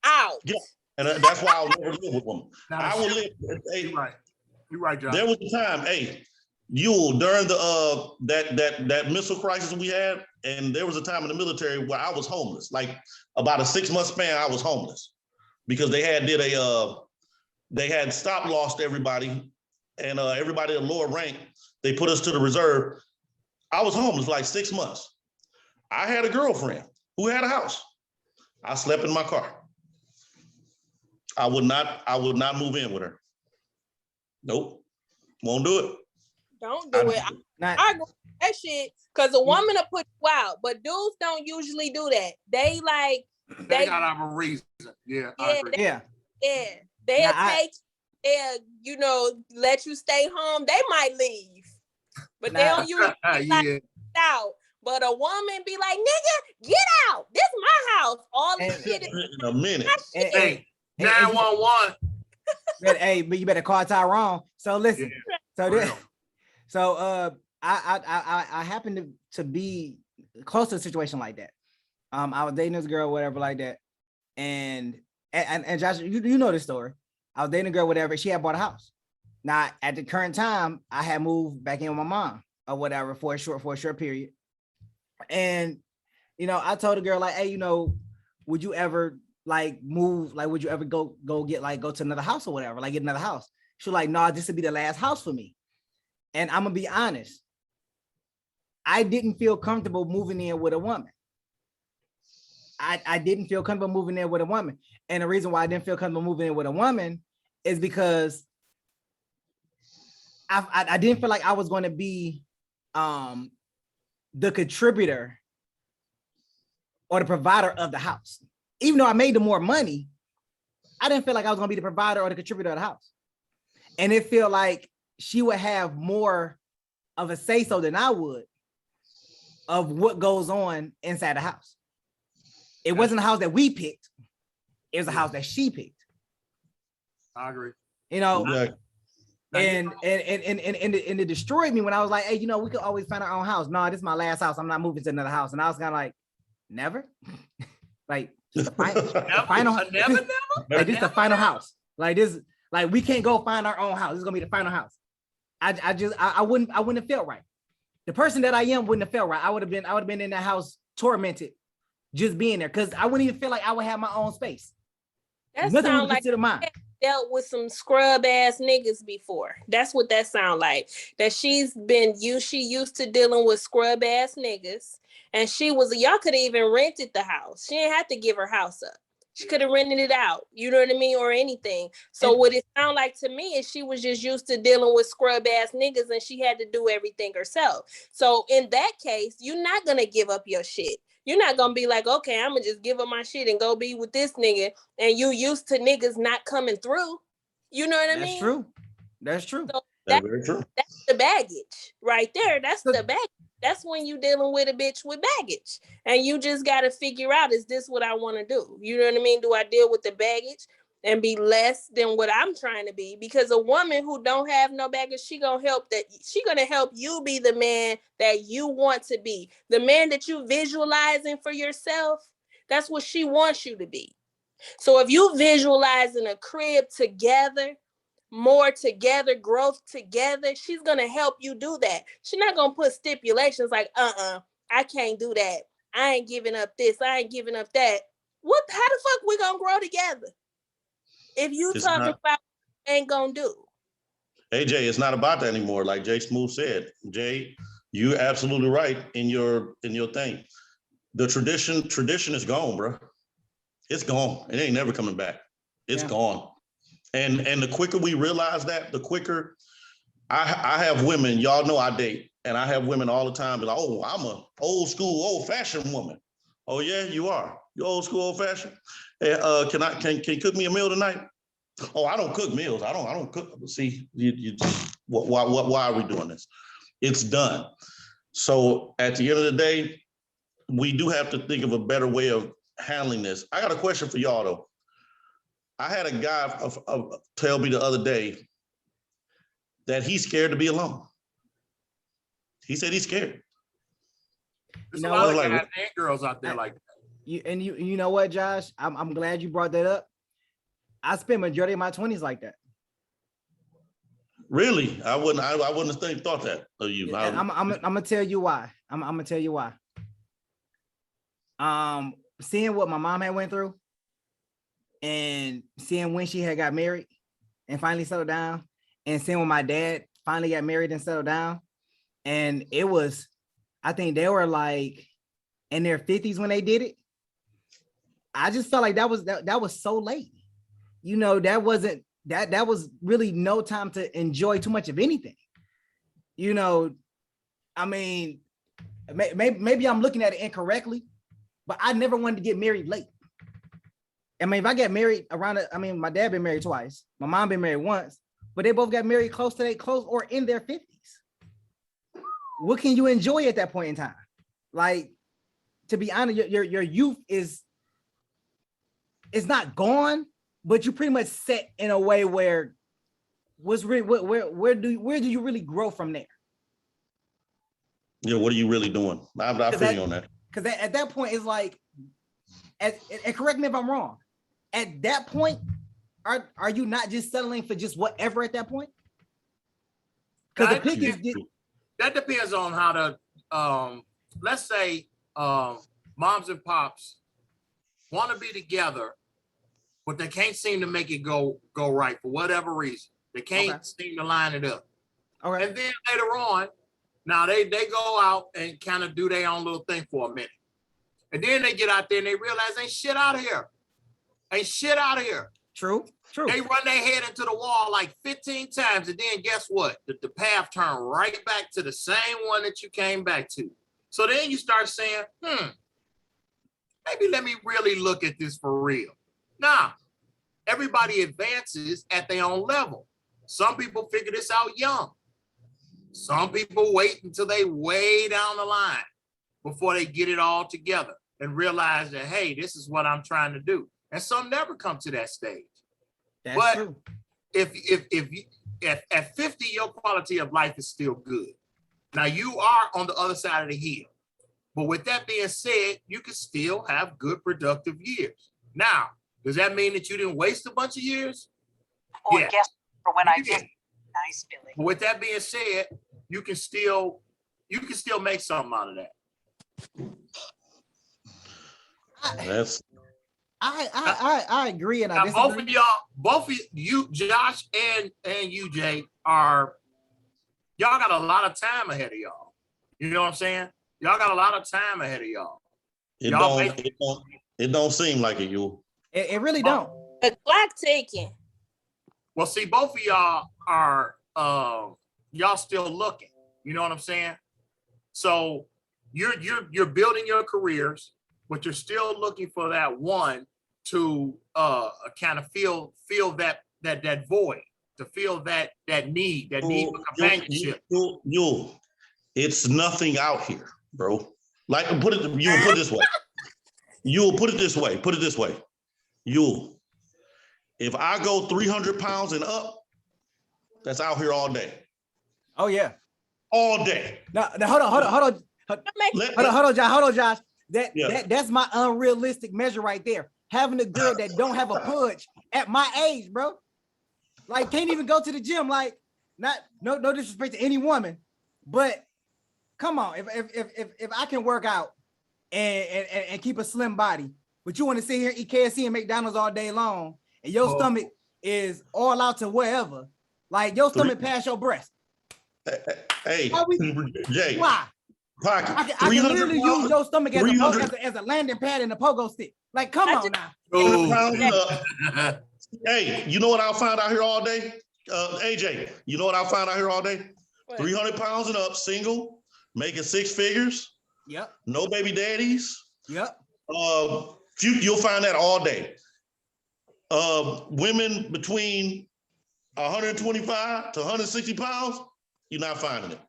out. Yeah. And that's why I'll never live with a woman. I will live. Hey, you're right, John. There was a time, during the that missile crisis we had, and there was a time in the military where I was homeless. Like about a 6-month span, I was homeless because they had stop lost everybody, and everybody at lower rank, they put us to the reserve. I was homeless like 6 months. I had a girlfriend who had a house. I slept in my car. I would not move in with her. Nope, won't do it. Don't do it. I agree with that shit, because a woman will put you out, but dudes don't usually do that. They gotta have a reason. Yeah, I agree. They'll let you stay home. They might leave, but they don't usually get out. But a woman be like, nigga, get out. This is my house. All this shit is in a minute. Hey, 911. Hey, but you better call Tyrone. So listen. Yeah, I happened to be close to a situation like that. I was dating this girl, whatever, like that, and Josh, you know this story. I was dating a girl, whatever. She had bought a house. Now, at the current time, I had moved back in with my mom or whatever for a short period. And I told the girl, like, hey, would you ever move? Like, would you ever go to another house or whatever? Like, get another house? She was like, no, this would be the last house for me. And I'm gonna be honest, I didn't feel comfortable moving in with a woman. I didn't feel comfortable moving in with a woman. And the reason why I didn't feel comfortable moving in with a woman is because I didn't feel like I was going to be the contributor or the provider of the house. Even though I made the more money, I didn't feel like I was going to be the provider or the contributor of the house. And it felt like she would have more of a say-so than I would of what goes on inside the house. It wasn't a house that we picked. It was a house that she picked. I agree. Yeah. And it destroyed me when I was like, hey, you know, we could always find our own house. No, this is my last house. I'm not moving to another house. And I was kind of like, never? Like the final never. Like this is the final house. Like this, like we can't go find our own house. This is gonna be the final house. I wouldn't have felt right. The person that I am wouldn't have felt right. I would have been in that house tormented just being there because I wouldn't even feel like I would have my own space. That Nothing sound would like consider mine. dealt with some scrub ass niggas before. That's what that sound like. That she used to dealing with scrub ass niggas, and y'all could have even rented the house. She didn't have to give her house up. She could have rented it out, you know what I mean, or anything. So what it sound like to me is she was just used to dealing with scrub ass niggas, and she had to do everything herself. So in that case, you're not gonna give up your shit. You're not gonna be like, okay, I'm gonna just give up my shit and go be with this nigga, and you used to niggas not coming through. You know what I mean? That's true. That's true. So That's very true. That's the baggage right there. That's the baggage. That's when you dealing with a bitch with baggage, and you just got to figure out, is this what I want to do? You know what I mean? Do I deal with the baggage and be less than what I'm trying to be? Because a woman who don't have no baggage, she gonna help you be the man that you want to be, the man that you visualizing for yourself. That's what she wants you to be. So if you visualizing a crib together, more together, growth together, she's gonna help you do that. She's not gonna put stipulations like, I can't do that. I ain't giving up this. I ain't giving up that. How the fuck we gonna grow together? If you talking about ain't gonna do. AJ, it's not about that anymore. Like Jay Smooth said, Jay, you're absolutely right in your thing. The tradition is gone, bro. It's gone. It ain't never coming back. It's gone. And the quicker we realize that, the quicker I have women, y'all know I date, and I have women all the time be like, oh, I'm a old school, old fashioned woman. Oh yeah, you are. You old school, old fashioned. Hey, can you cook me a meal tonight? Oh, I don't cook meals. I don't cook. See, why are we doing this? It's done. So at the end of the day, we do have to think of a better way of handling this. I got a question for y'all though. I had a guy tell me the other day that he's scared to be alone. He said he's scared. There's a lot of guys and girls out there like that. You know what, Josh? I'm glad you brought that up. I spent majority of my 20s like that. Really? I wouldn't have thought that of you. I'm gonna tell you why. I'm gonna tell you why. Seeing what my mom had went through, and seeing when she had got married and finally settled down, and seeing when my dad finally got married and settled down, and it was, I think they were like in their 50s when they did it. I just felt like that was so late. You know, that was really no time to enjoy too much of anything. You know, I mean, maybe I'm looking at it incorrectly, but I never wanted to get married late. I mean, if I get married my dad been married twice, my mom been married once, but they both got married close or in their 50s. What can you enjoy at that point in time? Like, to be honest, your youth is not gone, but you pretty much set in a way where where do you really grow from there? Yeah, what are you really doing? I feel you on that. Because at that point, it's like, and correct me if I'm wrong, at that point, are you not just settling for just whatever at that point? Because that depends on how to, let's say moms and pops want to be together, but they can't seem to make it go right for whatever reason. They can't seem to line it up. All right. And then later on, now they go out and kind of do their own little thing for a minute. And then they get out there and they realize ain't shit out of here. Ain't shit out of here. True. They run their head into the wall like 15 times, and then guess what? The path turned right back to the same one that you came back to. So then you start saying, maybe let me really look at this for real. Now, everybody advances at their own level. Some people figure this out young. Some people wait until they way down the line before they get it all together and realize that, hey, this is what I'm trying to do. And some never come to that stage. That's true. If at 50, your quality of life is still good. Now you are on the other side of the hill. But with that being said, you can still have good productive years. Now, does that mean that you didn't waste a bunch of years? Or guess for when I You visit. did. Nice, Billy. But with that being said, you can still make something out of that. That's I agree, and I Now, disagree. both of you, Josh and you, Jay, y'all got a lot of time ahead of y'all. You know what I'm saying? Y'all got a lot of time ahead of y'all. it. Don't seem like it. You. It really don't. The clock ticking. Well, see, both of y'all are y'all still looking. You know what I'm saying? So you're building your careers, but you're still looking for that one to kind of feel that void, to feel that need for companionship. It's nothing out here, bro. Like put it this way. You'll put it this way. Put it this way. If I go 300 pounds and up, that's out here all day. Oh yeah. All day. No, hold on, Josh. That's my unrealistic measure right there. Having a girl that don't have a pudge at my age, bro. Like, can't even go to the gym. Like, no disrespect to any woman, but come on, if I can work out and keep a slim body, but you want to sit here and eat KFC and McDonald's all day long, and your stomach is all out to wherever, like your stomach past your breast. Hey, Jay. Why? Pocket. I can literally use your stomach as a landing pad and a pogo stick. Like, come on now. Hey, you know what I'll find out here all day? AJ, you know what I'll find out here all day? What? 300 pounds and up, single, making 6 figures. Yep. No baby daddies. Yep. You'll find that all day. Women between 125 to 160 pounds, you're not finding it.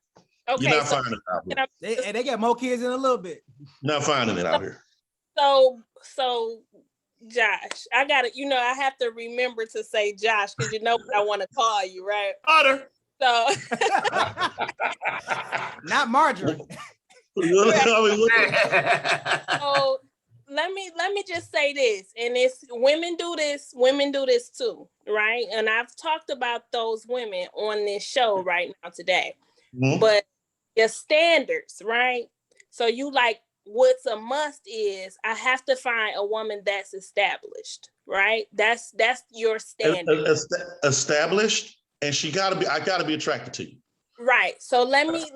Okay, You're not finding it out here. They got more kids in a little bit. You're not finding it out here. So Josh, I have to remember to say Josh because you know what I want to call you, right? Otter. So Not Marjorie. So let me just say this, and it's women do this too, right? And I've talked about those women on this show right now today. Mhm. But your standards, right? So you like what's a must is I have to find a woman that's established, right? That's your standard. Established, and I gotta be attracted to you. Right. So let me just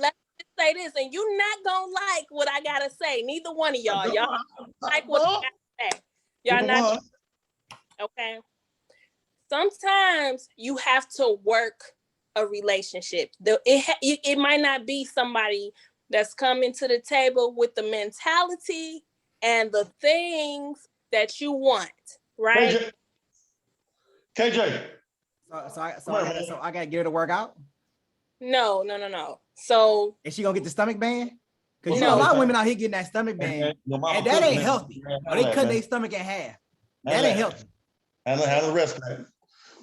say this, and you're not gonna like what I gotta say. Neither one of y'all. Y'all like what I gotta say. Y'all not okay. Sometimes you have to work a relationship. It might not be somebody that's coming to the table with the mentality and the things that you want, right? KJ. So I gotta get her to work out. No. So Is she gonna get the stomach band? Because No. a lot of women out here getting that stomach band, and that ain't healthy. Or they cut their stomach in half. That ain't healthy. Handle the rest of that.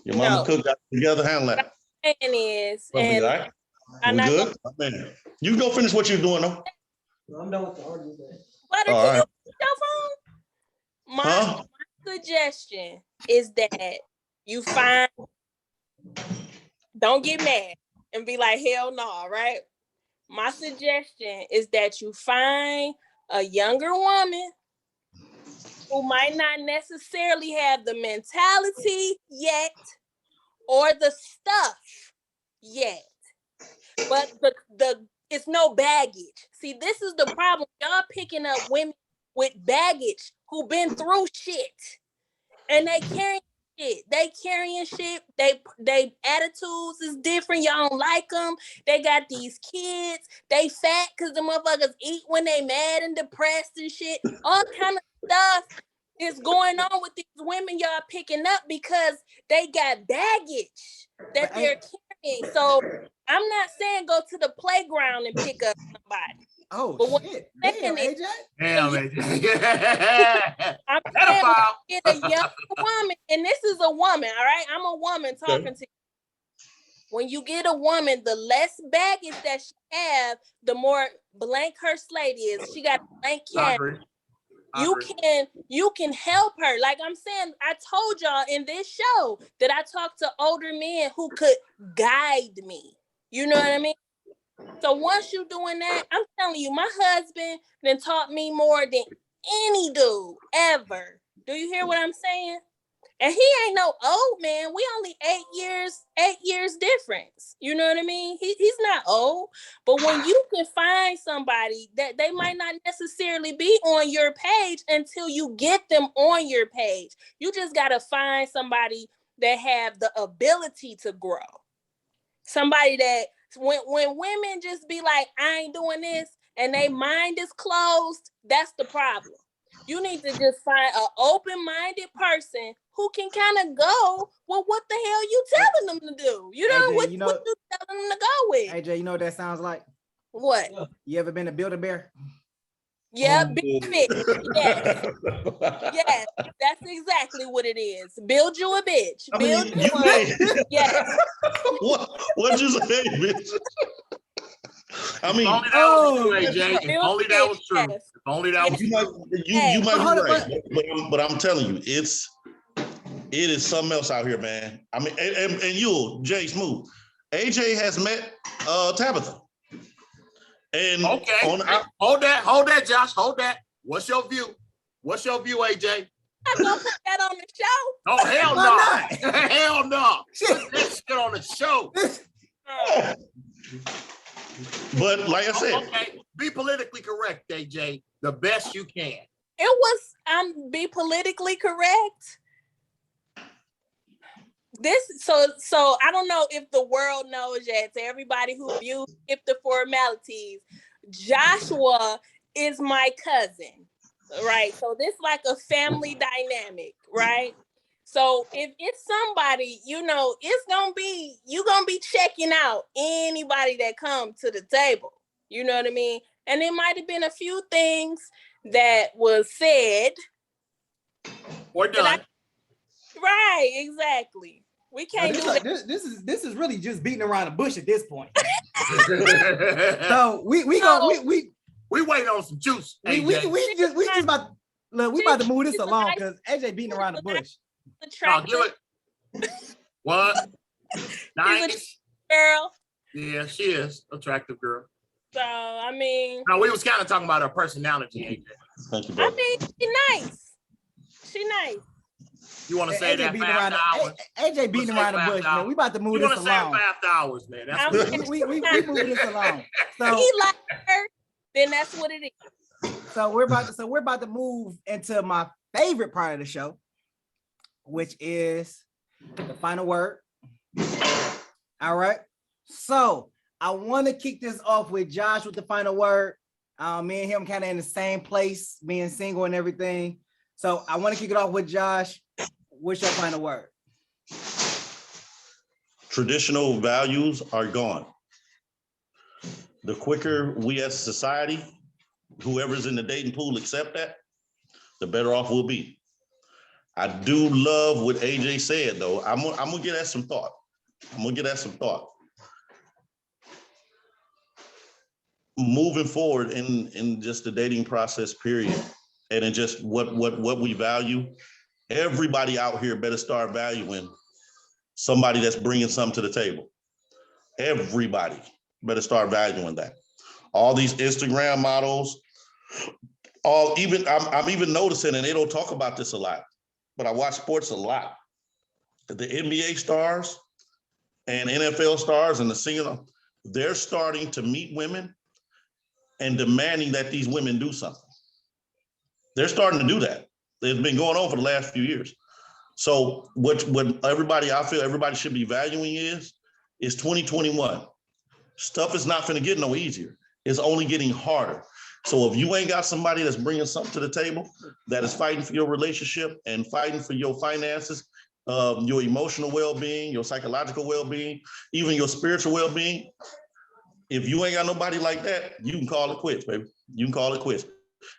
Your mama cooked that together. Handle that. And is And and we good? Man, you can go finish what you're doing though. I'm done with the argument. what All are you right. doing with your phone? My suggestion is that you find, don't get mad and be like, hell no, right? My suggestion is that you find a younger woman who might not necessarily have the mentality yet or the stuff yet, but the it's no baggage. See, this is the problem. Y'all picking up women with baggage who been through shit, and they carrying shit. They carrying shit. They attitudes is different. Y'all don't like them. They got these kids. They fat because the motherfuckers eat when they mad and depressed and shit. All kind of stuff is going on with these women y'all picking up because they got baggage that they're carrying. So I'm not saying go to the playground and pick up somebody. Oh, but what shit. I'm Damn, saying AJ. Damn, AJ. I'm saying get a young woman, and this is a woman, all right? I'm a woman talking to you. When you get a woman, the less baggage that she have, the more blank her slate is. She got a blank character. You can help her. Like I'm saying, I told y'all in this show that I talked to older men who could guide me. You know what I mean? So once you doing that, I'm telling you, my husband then taught me more than any dude ever. Do you hear what I'm saying? And he ain't no old man. We only 8 years difference. You know what I mean? He's not old. But when you can find somebody that they might not necessarily be on your page until you get them on your page. You just got to find somebody that have the ability to grow. Somebody that when women just be like, I ain't doing this, and they mind is closed, that's the problem. You need to just find an open-minded person who can kind of go, well, what the hell you telling them to do? You know, AJ, what you telling them to go with? AJ, you know what that sounds like? What? You ever been to Build-A-Bear? Yeah, big bitch. Yes. Yes, that's exactly what it is. Build you a bitch. Build you one. Yes. What'd you say, bitch? I mean, only that was true, AJ. If only that was true. Yes. If only that was true. You might be right, but I'm telling you, it is something else out here, man. I mean, and you, Jay Smooth, AJ has met Tabitha. And okay, hold that, Josh, hold that. What's your view, AJ? I'm gonna put that on the show. Oh, hell no. Hell no. Put that shit on the show. But like I said, okay, be politically correct, AJ, the best you can. It was be politically correct. So I don't know if the world knows yet. To everybody who views Skip the Formalities, Joshua is my cousin, right? So this like a family dynamic, right? So if it's somebody, you know, you're gonna be checking out anybody that comes to the table. You know what I mean? And it might have been a few things that was said or done. Right, exactly. We can't do that. This is really just beating around the bush at this point. So we waiting on some juice. We just about to move this along because AJ beating around the bush. No, give it. What? Nice girl. Yeah, she is attractive girl. So I mean, no, we was kind of talking about her personality, AJ. Thank you, I mean, she nice. She nice. You want to say that after hours? AJ beating around the bush, man. We about to move this along. You want to say after hours, man? That's we moving this along. So he like her, then that's what it is. So we're about to move into my favorite part of the show, which is the final word. All right. So I want to kick this off with Josh with the final word. Me and him kind of in the same place, being single and everything. So I want to kick it off with Josh. What's your final word? Traditional values are gone. The quicker we as a society, whoever's in the dating pool, accept that, the better off we'll be. I do love what AJ said, though. I'm gonna give that some thought. Moving forward in just the dating process, period, and in just what we value, everybody out here better start valuing somebody that's bringing something to the table. Everybody better start valuing that. All these Instagram models, I'm even noticing, and they don't talk about this a lot, but I watch sports a lot. The NBA stars and NFL stars and the singer, they're starting to meet women and demanding that these women do something. They're starting to do that. It's been going on for the last few years. So what I feel everybody should be valuing is 2021. Stuff is not going to get no easier. It's only getting harder. So if you ain't got somebody that's bringing something to the table, that is fighting for your relationship and fighting for your finances, your emotional well-being, your psychological well-being, even your spiritual well-being, if you ain't got nobody like that, you can call it quits, baby. You can call it quits.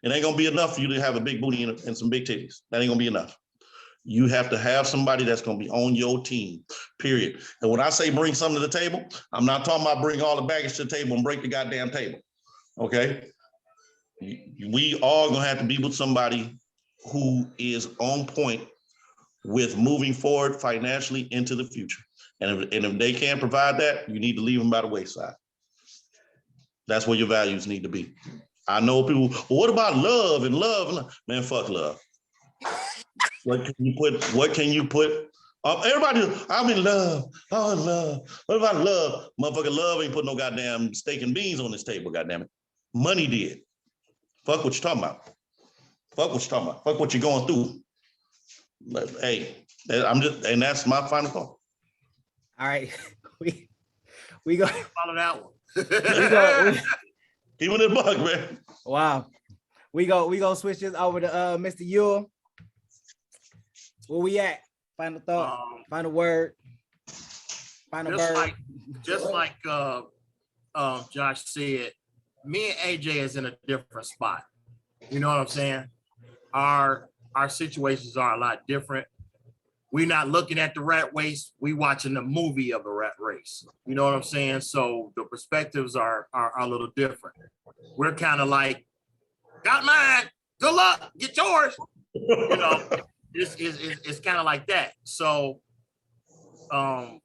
It ain't gonna be enough for you to have a big booty and some big titties. That ain't gonna be enough. You have to have somebody that's going to be on your team, period. And when I say bring something to the table, I'm not talking about bring all the baggage to the table and break the goddamn table, okay? We are going to have to be with somebody who is on point with moving forward financially into the future. And if they can't provide that, you need to leave them by the wayside. That's where your values need to be. I know people, well, what about love and love? Man, fuck love. What can you put? Everybody, I'm in love. Oh, love. What about love? Motherfucker, love ain't put no goddamn steak and beans on this table, goddamn it. Money did. Fuck what you're talking about. Fuck what you're talking about. Fuck what you're going through. But, hey, and that's my final thought. All right. We go follow that one. Keep it in the buck, man. Wow. We go switch this over to Mr. Ewell. Where we at? Final thought, final word, final bird. Just like Josh said, me and AJ is in a different spot. You know what I'm saying? Our situations are a lot different. We're not looking at the rat race. We watching the movie of the rat race. You know what I'm saying? So the perspectives are a little different. We're kind of like, got mine. Good luck. Get yours. You know, it's kind of like that. So I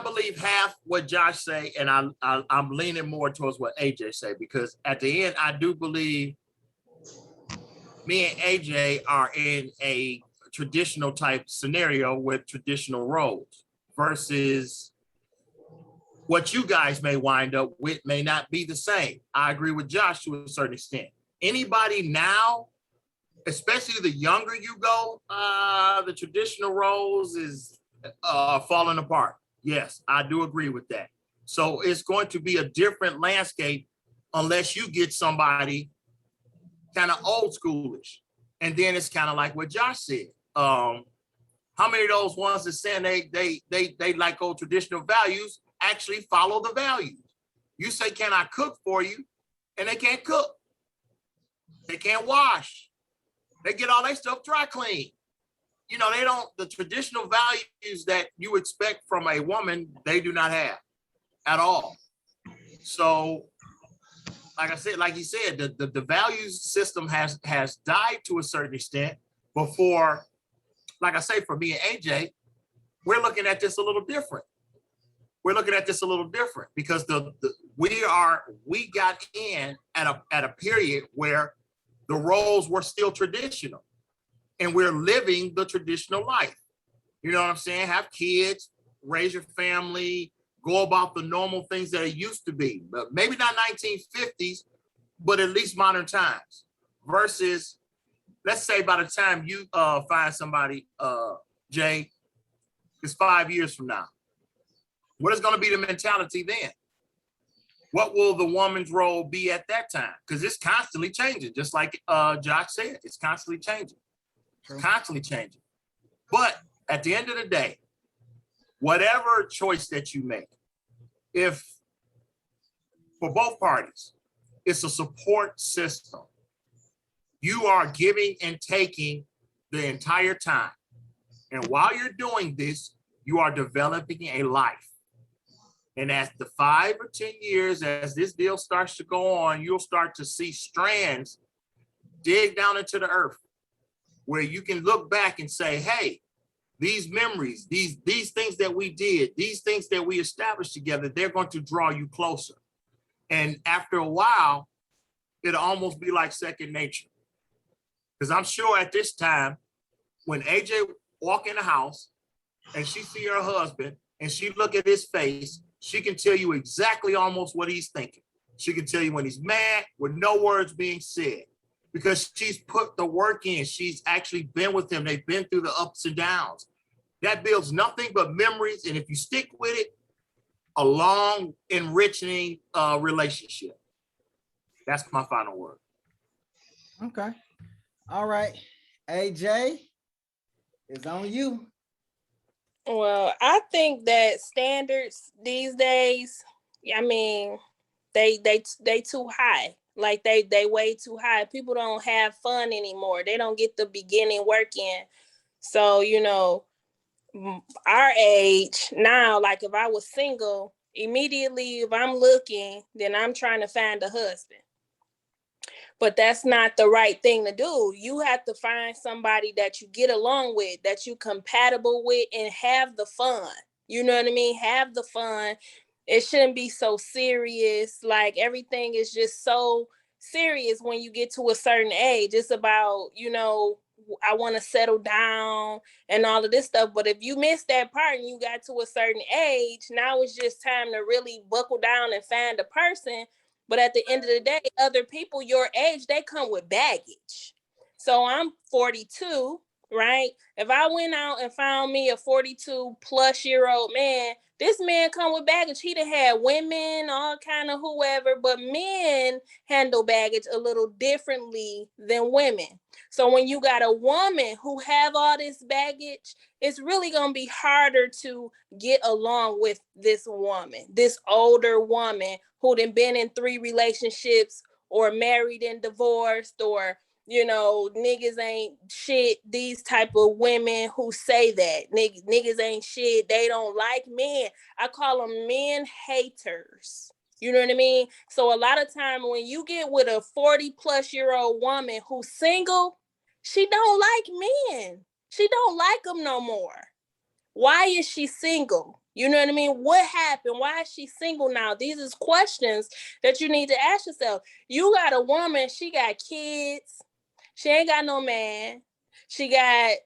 believe half what Josh say, and I'm leaning more towards what AJ say, because at the end, I do believe me and AJ are in a traditional type scenario with traditional roles versus what you guys may wind up with may not be the same. I agree with Josh to a certain extent. Anybody now, especially the younger you go, the traditional roles is falling apart. Yes, I do agree with that. So it's going to be a different landscape unless you get somebody kind of old schoolish. And then it's kind of like what Josh said. How many of those ones that saying they like old traditional values actually follow the values? You say, can I cook for you? And they can't cook. They can't wash. They get all their stuff dry clean. You know, they don't, the traditional values that you expect from a woman, they do not have at all. So, like I said, like he said, the values system has died to a certain extent before, like I say, for me and AJ, we're looking at this a little different. We're looking at this a little different because we got in at a period where the roles were still traditional and we're living the traditional life. You know what I'm saying? Have kids, raise your family, go about the normal things that it used to be, but maybe not 1950s, but at least modern times versus, let's say by the time you find somebody, Jay, it's 5 years from now. What is going to be the mentality then? What will the woman's role be at that time? Because it's constantly changing, just like Josh said, it's constantly changing. True. Constantly changing. But at the end of the day, whatever choice that you make, if for both parties, it's a support system. You are giving and taking the entire time. And while you're doing this, you are developing a life. And as the 5 or 10 years, as this deal starts to go on, you'll start to see strands dig down into the earth where you can look back and say, hey, these memories, these things that we did, these things that we established together, they're going to draw you closer. And after a while, it'll almost be like second nature. Because I'm sure at this time, when AJ walk in the house and she see her husband and she look at his face, she can tell you exactly almost what he's thinking. She can tell you when he's mad with no words being said because she's put the work in. She's actually been with him. They've been through the ups and downs. That builds nothing but memories. And if you stick with it, a long, enriching relationship. That's my final word. Okay. All right. AJ, it's on you. Well, I think that standards these days, I mean, they too high. Like they way too high. People don't have fun anymore. They don't get the beginning work in. So, you know, our age now, like if I was single, immediately if I'm looking, then I'm trying to find a husband. But that's not the right thing to do. You have to find somebody that you get along with, that you compatible with, and have the fun. You know what I mean? Have the fun. It shouldn't be so serious. Like everything is just so serious when you get to a certain age. It's about, you know, I want to settle down and all of this stuff. But if you miss that part and you got to a certain age, now it's just time to really buckle down and find a person. But at the end of the day, other people your age, they come with baggage. So I'm 42, right? If I went out and found me a 42 plus year old man, this man come with baggage. He done had women, all kind of whoever, but men handle baggage a little differently than women. So when you got a woman who have all this baggage, it's really going to be harder to get along with this woman, this older woman who done been in 3 relationships or married and divorced, or, you know, niggas ain't shit. These type of women who say that niggas ain't shit. They don't like men. I call them men haters. You know what I mean? So a lot of time when you get with a 40 plus year old woman who's single, she don't like men. She don't like them no more. Why is she single? You know what I mean? What happened? Why is she single now? These is questions that you need to ask yourself. You got a woman, she got kids. She ain't got no man. She got,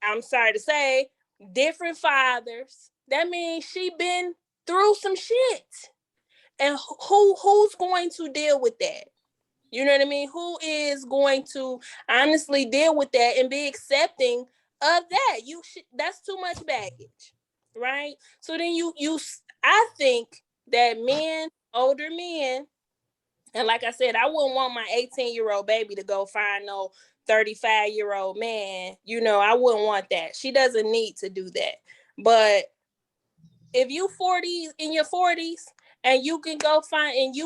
I'm sorry to say, different fathers. That means she been through some shit. And who's going to deal with that? You know what I mean? Who is going to honestly deal with that and be accepting of that? That's too much baggage, right? So then I think that men, older men, and like I said, I wouldn't want my 18-year-old baby to go find no 35-year-old man. You know, I wouldn't want that. She doesn't need to do that. But if you in your 40s and you can go find you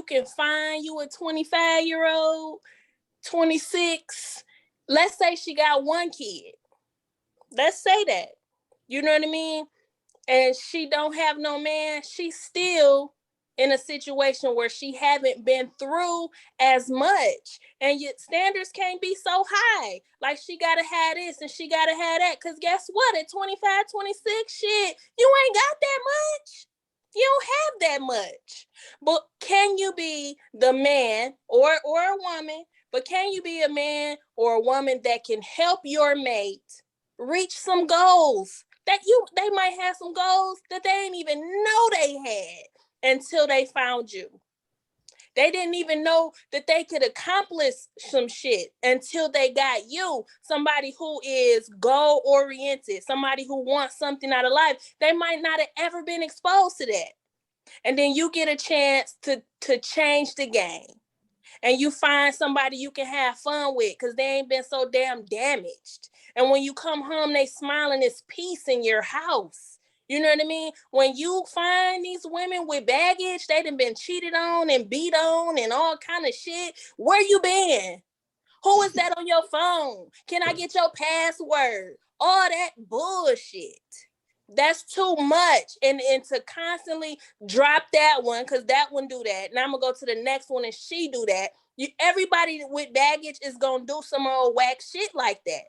a 25-year-old, 26, let's say she got 1 kid. Let's say that. You know what I mean? And she don't have no man. She's still in a situation where she haven't been through as much. And yet standards can't be so high. Like she gotta have this and she gotta have that. Cause guess what? At 25, 26, shit, you ain't got that much. You don't have that much. But can you be the man or a woman? But can you be a man or a woman that can help your mate reach some goals? They might have some goals that they didn't even know they had until they found you. They didn't even know that they could accomplish some shit until they got you. Somebody who is goal oriented, somebody who wants something out of life. They might not have ever been exposed to that. And then you get a chance to change the game. And you find somebody you can have fun with because they ain't been so damn damaged. And when you come home, they smiling, there's peace in your house. You know what I mean? When you find these women with baggage, they done been cheated on and beat on and all kind of shit. Where you been? Who is that on your phone? Can I get your password? All that bullshit. That's too much. And to constantly drop that one, because that one do that. And I'm going to go to the next one and she do that. Everybody with baggage is going to do some old whack shit like that.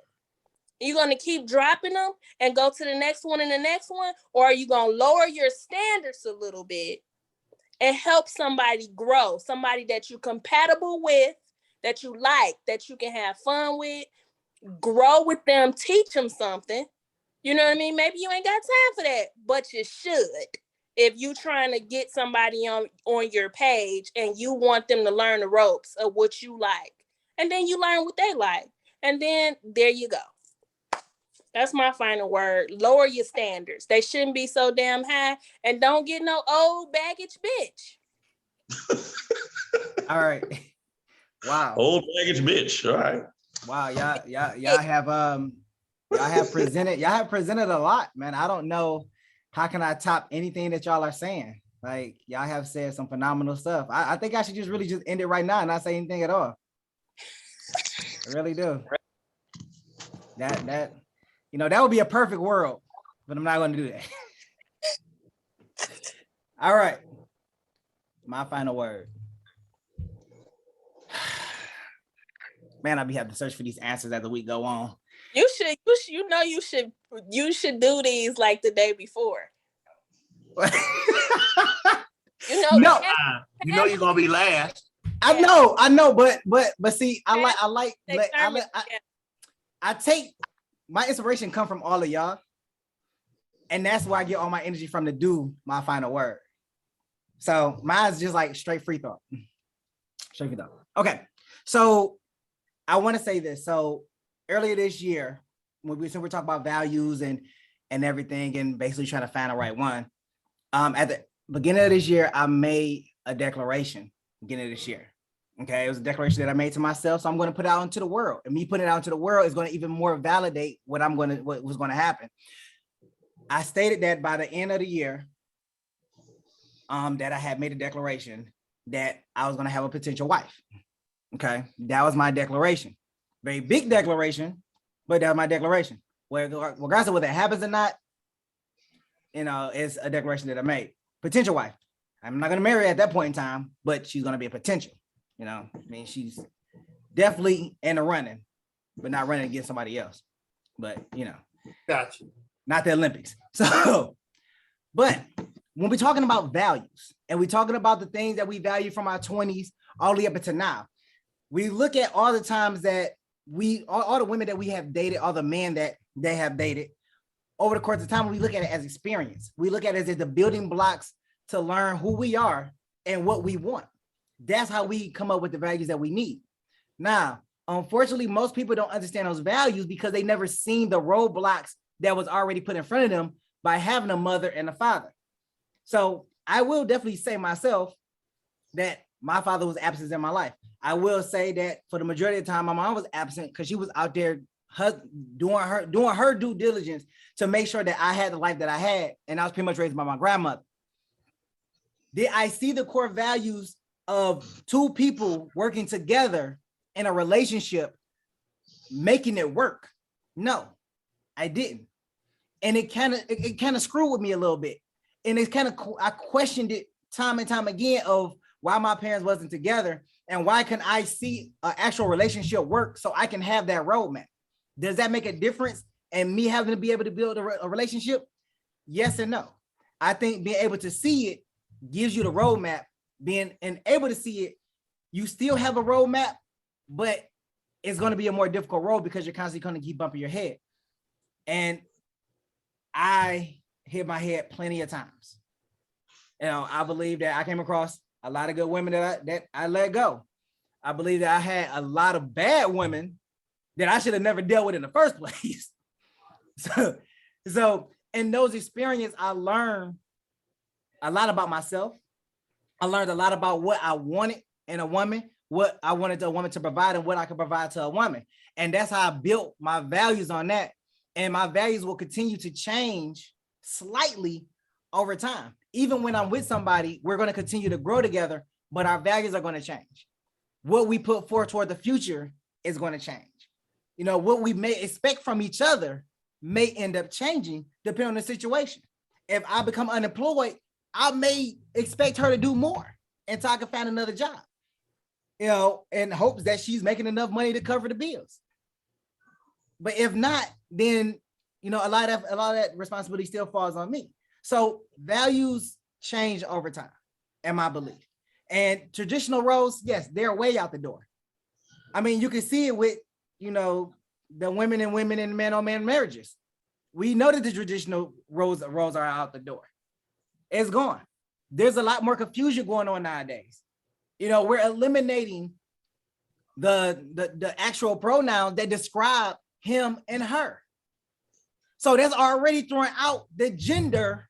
You're going to keep dropping them and go to the next one and the next one? Or are you going to lower your standards a little bit and help somebody grow? Somebody that you're compatible with, that you like, that you can have fun with, grow with them, teach them something. You know what I mean? Maybe you ain't got time for that, but you should. If you trying to get somebody on your page and you want them to learn the ropes of what you like, and then you learn what they like, and then there you go. That's my final word. Lower your standards. They shouldn't be so damn high, and don't get no old baggage bitch. All right. Wow. Old baggage bitch. All right. Wow. Y'all have presented a lot, man. I don't know how can I top anything that y'all are saying. Like y'all have said some phenomenal stuff. I think I should just really just end it right now and not say anything at all. I really do. That that would be a perfect world, but I'm not going to do that. All right. My final word. Man, I'll be having to search for these answers as the week go on. You should do these like the day before. No, you're gonna be last. I know, but see, I take my inspiration come from all of y'all, and that's why I get all my energy from to do my final word. So mine's just like straight free thought. Straight free thought. Okay, so I want to say this. So earlier this year, when we're talking about values and everything, and basically trying to find the right one, at the beginning of this year, I made a declaration. Beginning of this year, okay, it was a declaration that I made to myself. So I'm going to put it out into the world, and me putting it out into the world is going to even more validate what was going to happen. I stated that by the end of the year, that I had made a declaration that I was going to have a potential wife. Okay, that was my declaration. Very big declaration, but that was my declaration. Regardless of whether that happens or not, it's a declaration that I made. Potential wife. I'm not going to marry her at that point in time, but she's going to be a potential. I mean, she's definitely in the running, but not running against somebody else. But, Gotcha. Not the Olympics. So, but when we're talking about values and we're talking about the things that we value from our 20s all the way up to now, we look at all the times that all the women that we have dated, all the men that they have dated over the course of time, we look at it as experience. We look at it as the building blocks to learn who we are and what we want. That's how we come up with the values that we need. Now, unfortunately, most people don't understand those values because they never seen the roadblocks that was already put in front of them by having a mother and a father. So I will definitely say myself that my father was absent in my life. I will say that for the majority of the time, my mom was absent because she was out there doing her due diligence to make sure that I had the life that I had. And I was pretty much raised by my grandmother. Did I see the core values of two people working together in a relationship, making it work? No, I didn't. And it kind of screwed with me a little bit. And it's I questioned it time and time again of why my parents wasn't together and why can I see an actual relationship work so I can have that roadmap? Does that make a difference in me having to be able to build a relationship? Yes and no. I think being able to see it gives you the roadmap. Being able to see it, you still have a roadmap, but it's going to be a more difficult road because you're constantly going to keep bumping your head. And I hit my head plenty of times. I believe that I came across a lot of good women that I let go. I believe that I had a lot of bad women that I should have never dealt with in the first place. So in those experiences, I learned a lot about myself. I learned a lot about what I wanted in a woman, what I wanted a woman to provide and what I could provide to a woman. And that's how I built my values on that. And my values will continue to change slightly over time. Even when I'm with somebody, we're going to continue to grow together, but our values are going to change. What we put forth toward the future is going to change. What we may expect from each other may end up changing depending on the situation. If I become unemployed, I may expect her to do more until I can find another job, in hopes that she's making enough money to cover the bills. But if not, then, a lot of that responsibility still falls on me. So values change over time, in my belief. And traditional roles, yes, they're way out the door. I mean, you can see it with, the women and man on man marriages. We know that the traditional roles are out the door. It's gone. There's a lot more confusion going on nowadays. We're eliminating the actual pronouns that describe him and her. So that's already throwing out the gender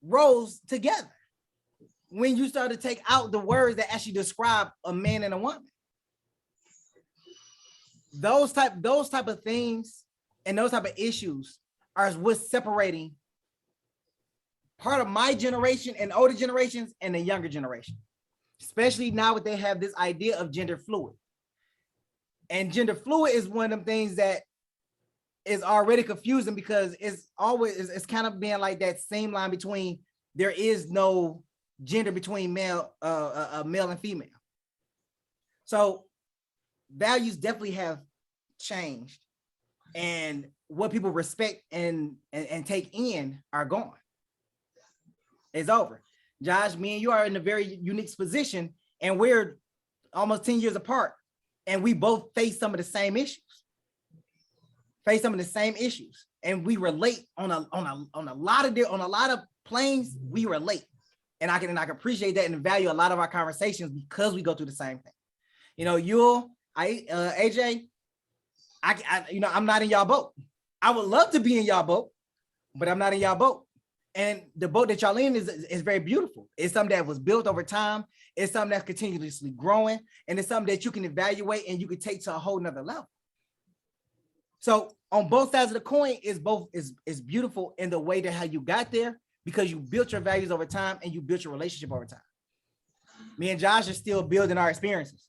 roles together when you start to take out the words that actually describe a man and a woman. Those type of things and those type of issues are what's separating part of my generation and older generations and the younger generation, especially now that they have this idea of gender fluid. And gender fluid is one of them things that is already confusing because it's kind of being like that same line between there is no gender between male and female. So values definitely have changed, and what people respect and take in are gone. It's over. Josh, me and you are in a very unique position, and we're almost 10 years apart, and we both face some of the same issues. And we relate on a lot of planes. We relate, and I can appreciate that and value a lot of our conversations because we go through the same thing. You know, AJ, I'm not in y'all boat. I would love to be in y'all boat, but I'm not in y'all boat. And the boat that y'all in is very beautiful. It's something that was built over time. It's something that's continuously growing, and it's something that you can evaluate and you can take to a whole nother level. So on both sides of the coin is beautiful in the way that how you got there, because you built your values over time and you built your relationship over time. Me and Josh are still building our experiences.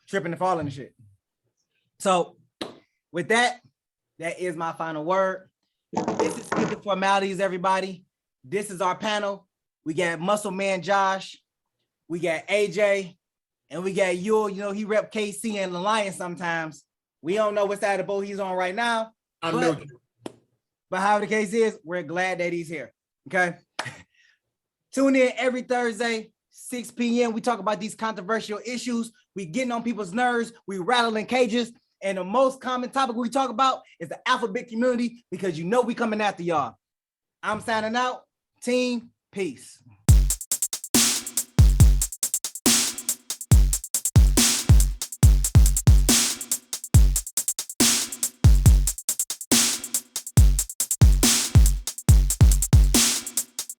Tripping and falling and shit. So with that is my final word. This is Skip the Formalities, everybody. This is our panel. We got Muscle Man Josh, we got AJ, and we got Yule. You know, he rep KC and the Lions sometimes. We don't know what side of the boat he's on right now. But however the case is, we're glad that he's here. Okay. Tune in every Thursday, 6 p.m. We talk about these controversial issues. We getting on people's nerves. We rattling cages. And the most common topic we talk about is the alphabet community, because you know we coming after y'all. I'm signing out. Team, peace.